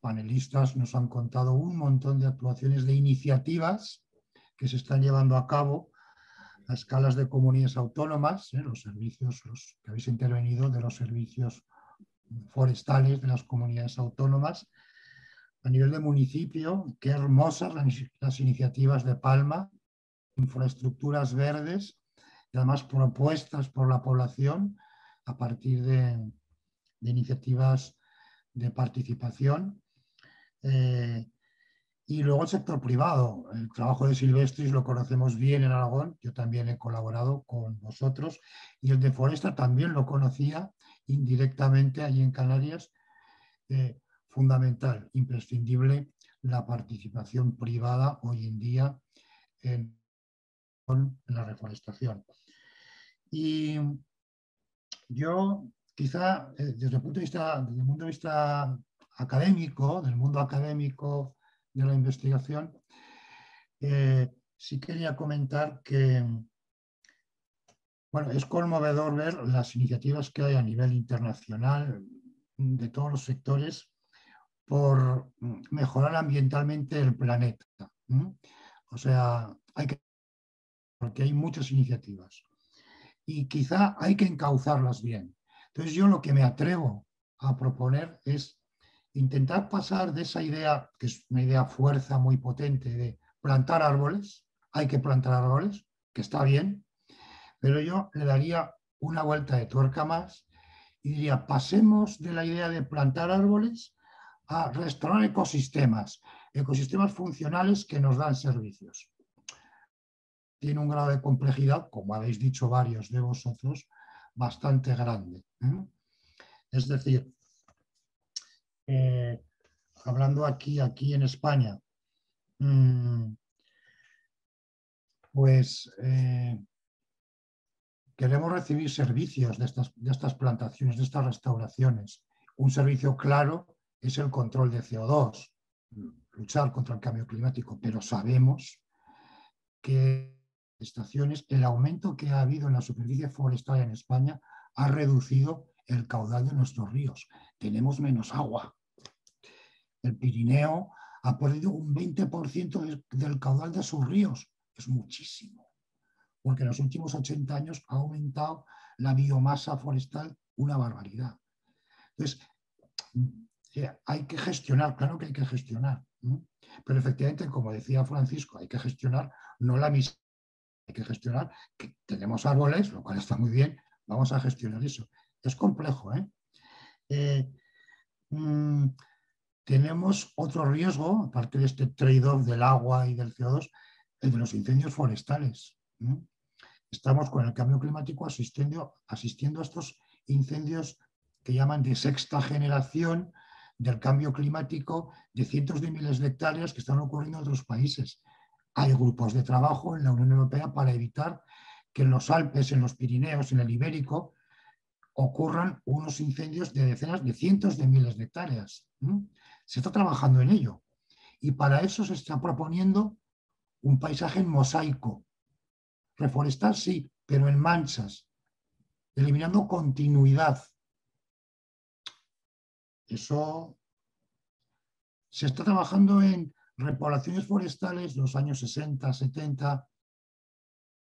J: panelistas nos han contado un montón de actuaciones, de iniciativas que se están llevando a cabo a escalas de comunidades autónomas, los servicios, los que habéis intervenido, de los servicios forestales de las comunidades autónomas. A nivel de municipio, qué hermosas las iniciativas de Palma, infraestructuras verdes, y además propuestas por la población a partir de iniciativas de participación. Y luego el sector privado. El trabajo de Silvestris lo conocemos bien en Aragón, yo también he colaborado con vosotros, y el de Foresta también lo conocía indirectamente allí en Canarias. Fundamental, imprescindible la participación privada hoy en día en la reforestación. Y yo quizá desde el punto de vista académico, del mundo académico de la investigación, sí quería comentar que, bueno, es conmovedor ver las iniciativas que hay a nivel internacional de todos los sectores por mejorar ambientalmente el planeta. O sea, porque hay muchas iniciativas. y quizá hay que encauzarlas bien. Entonces yo lo que me atrevo a proponer es intentar pasar de esa idea, que es una idea fuerza muy potente, de plantar árboles, hay que plantar árboles, que está bien, pero yo le daría una vuelta de tuerca más y diría, pasemos de la idea de plantar árboles a restaurar ecosistemas, ecosistemas funcionales que nos dan servicios. Tiene un grado de complejidad, como habéis dicho varios de vosotros, bastante grande. Es decir, hablando aquí en España, pues queremos recibir servicios de estas plantaciones, de estas restauraciones. Un servicio claro es el control de CO2, luchar contra el cambio climático, pero sabemos que el aumento que ha habido en la superficie forestal en España ha reducido el caudal de nuestros ríos. Tenemos menos agua. El Pirineo ha perdido un 20% del caudal de sus ríos. Es muchísimo, porque en los últimos 80 años ha aumentado la biomasa forestal una barbaridad. Entonces, hay que gestionar, claro que hay que gestionar, ¿no? Pero efectivamente, como decía Francisco, hay que gestionar no la misión, hay que gestionar que tenemos árboles, lo cual está muy bien, vamos a gestionar eso. Es complejo, tenemos otro riesgo, aparte de este trade-off del agua y del CO2, el de los incendios forestales. Estamos con el cambio climático asistiendo a estos incendios que llaman de sexta generación del cambio climático, de cientos de miles de hectáreas que están ocurriendo en otros países. Hay grupos de trabajo en la Unión Europea para evitar que en los Alpes, en los Pirineos, en el Ibérico, ocurran unos incendios de decenas de cientos de miles de hectáreas. Se está trabajando en ello. Y para eso se está proponiendo un paisaje en mosaico. Reforestar sí, pero en manchas, eliminando continuidad. Eso se está trabajando en repoblaciones forestales de los años 60, 70,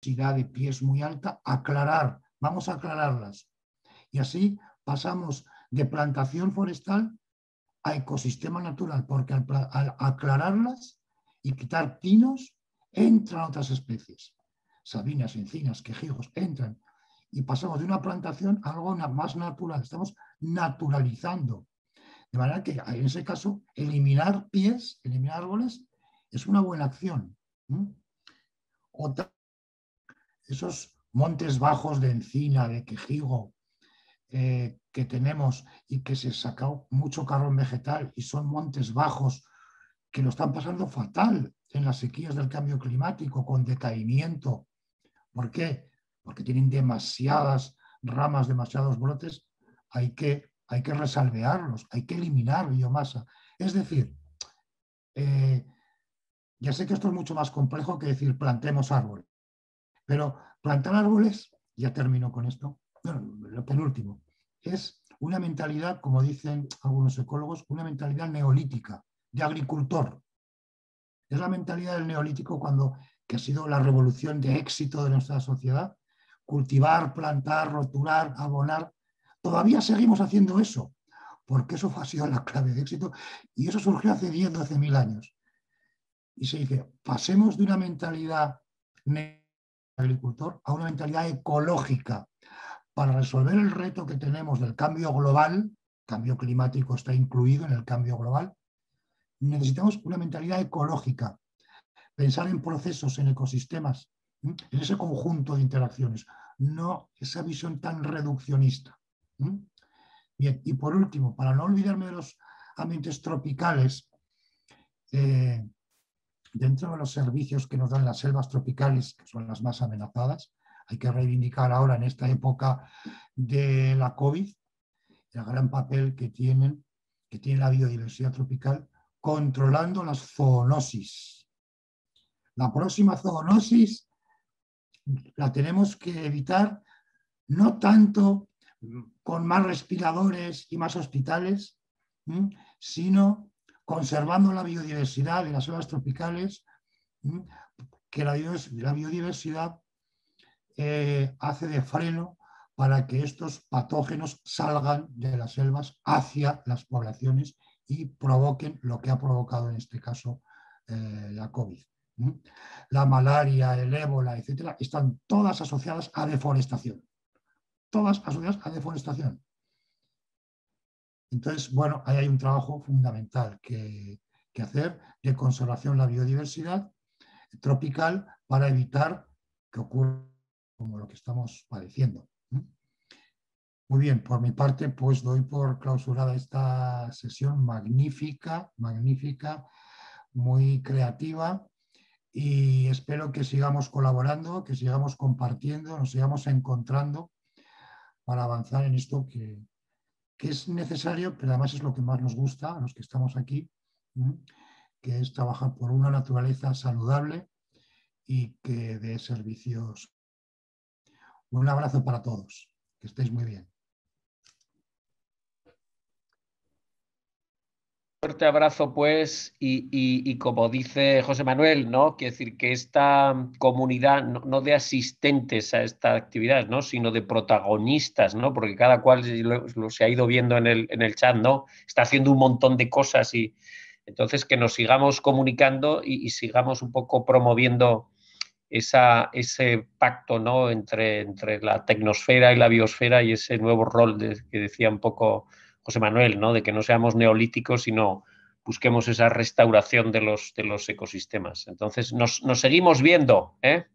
J: densidad de pies muy alta, aclarar, vamos a aclararlas. Y así pasamos de plantación forestal a ecosistema natural, porque al aclararlas y quitar pinos, entran otras especies. Sabinas, encinas, quejigos, entran. Y pasamos de una plantación a algo más natural. Estamos naturalizando. De manera que en ese caso, eliminar pies, eliminar árboles, es una buena acción. Esos montes bajos de encina, de quejigo, que tenemos y que se saca mucho carbón vegetal y son montes bajos que lo están pasando fatal en las sequías del cambio climático, con decaimiento. ¿Por qué? Porque tienen demasiadas ramas, demasiados brotes. Hay que resalvearlos, hay que eliminar biomasa. Es decir, ya sé que esto es mucho más complejo que decir plantemos árboles, pero plantar árboles, ya termino con esto, bueno, lo penúltimo, es una mentalidad, como dicen algunos ecólogos, una mentalidad neolítica, de agricultor. Es la mentalidad del neolítico que ha sido la revolución de éxito de nuestra sociedad. Cultivar, plantar, roturar, abonar. Todavía seguimos haciendo eso, porque eso ha sido la clave de éxito y eso surgió hace 10, 12.000 años. Y se dice, pasemos de una mentalidad de agricultor a una mentalidad ecológica para resolver el reto que tenemos del cambio global. Cambio climático está incluido en el cambio global. Necesitamos una mentalidad ecológica, pensar en procesos, en ecosistemas, en ese conjunto de interacciones, no esa visión tan reduccionista. Bien, y por último, para no olvidarme de los ambientes tropicales, dentro de los servicios que nos dan las selvas tropicales, que son las más amenazadas, hay que reivindicar ahora en esta época de la COVID el gran papel que tiene la biodiversidad tropical controlando las zoonosis. La próxima zoonosis la tenemos que evitar no tanto con más respiradores y más hospitales, sino conservando la biodiversidad de las selvas tropicales, que la biodiversidad hace de freno para que estos patógenos salgan de las selvas hacia las poblaciones y provoquen lo que ha provocado en este caso la COVID. La malaria, el ébola, etcétera, están todas asociadas a deforestación. Todas asociadas a deforestación. Entonces, bueno, ahí hay un trabajo fundamental que hacer de conservación de la biodiversidad tropical para evitar que ocurra como lo que estamos padeciendo. Muy bien, por mi parte, pues doy por clausurada esta sesión magnífica, magnífica, muy creativa, y espero que sigamos colaborando, que sigamos compartiendo, nos sigamos encontrando para avanzar en esto que es necesario, pero además es lo que más nos gusta a los que estamos aquí, que es trabajar por una naturaleza saludable y que dé servicios. Un abrazo para todos, que estéis muy bien.
A: Fuerte abrazo, pues, y como dice José Manuel, ¿no? Quiere decir que esta comunidad, no de asistentes a esta actividad, ¿no? Sino de protagonistas, ¿no? Porque cada cual lo se ha ido viendo en el chat, ¿no? Está haciendo un montón de cosas y entonces que nos sigamos comunicando y sigamos un poco promoviendo ese pacto, ¿no? entre la tecnosfera y la biosfera y ese nuevo rol que decía un poco José Manuel, ¿no? De que no seamos neolíticos, sino busquemos esa restauración de los ecosistemas. Entonces, nos seguimos viendo, ¿eh?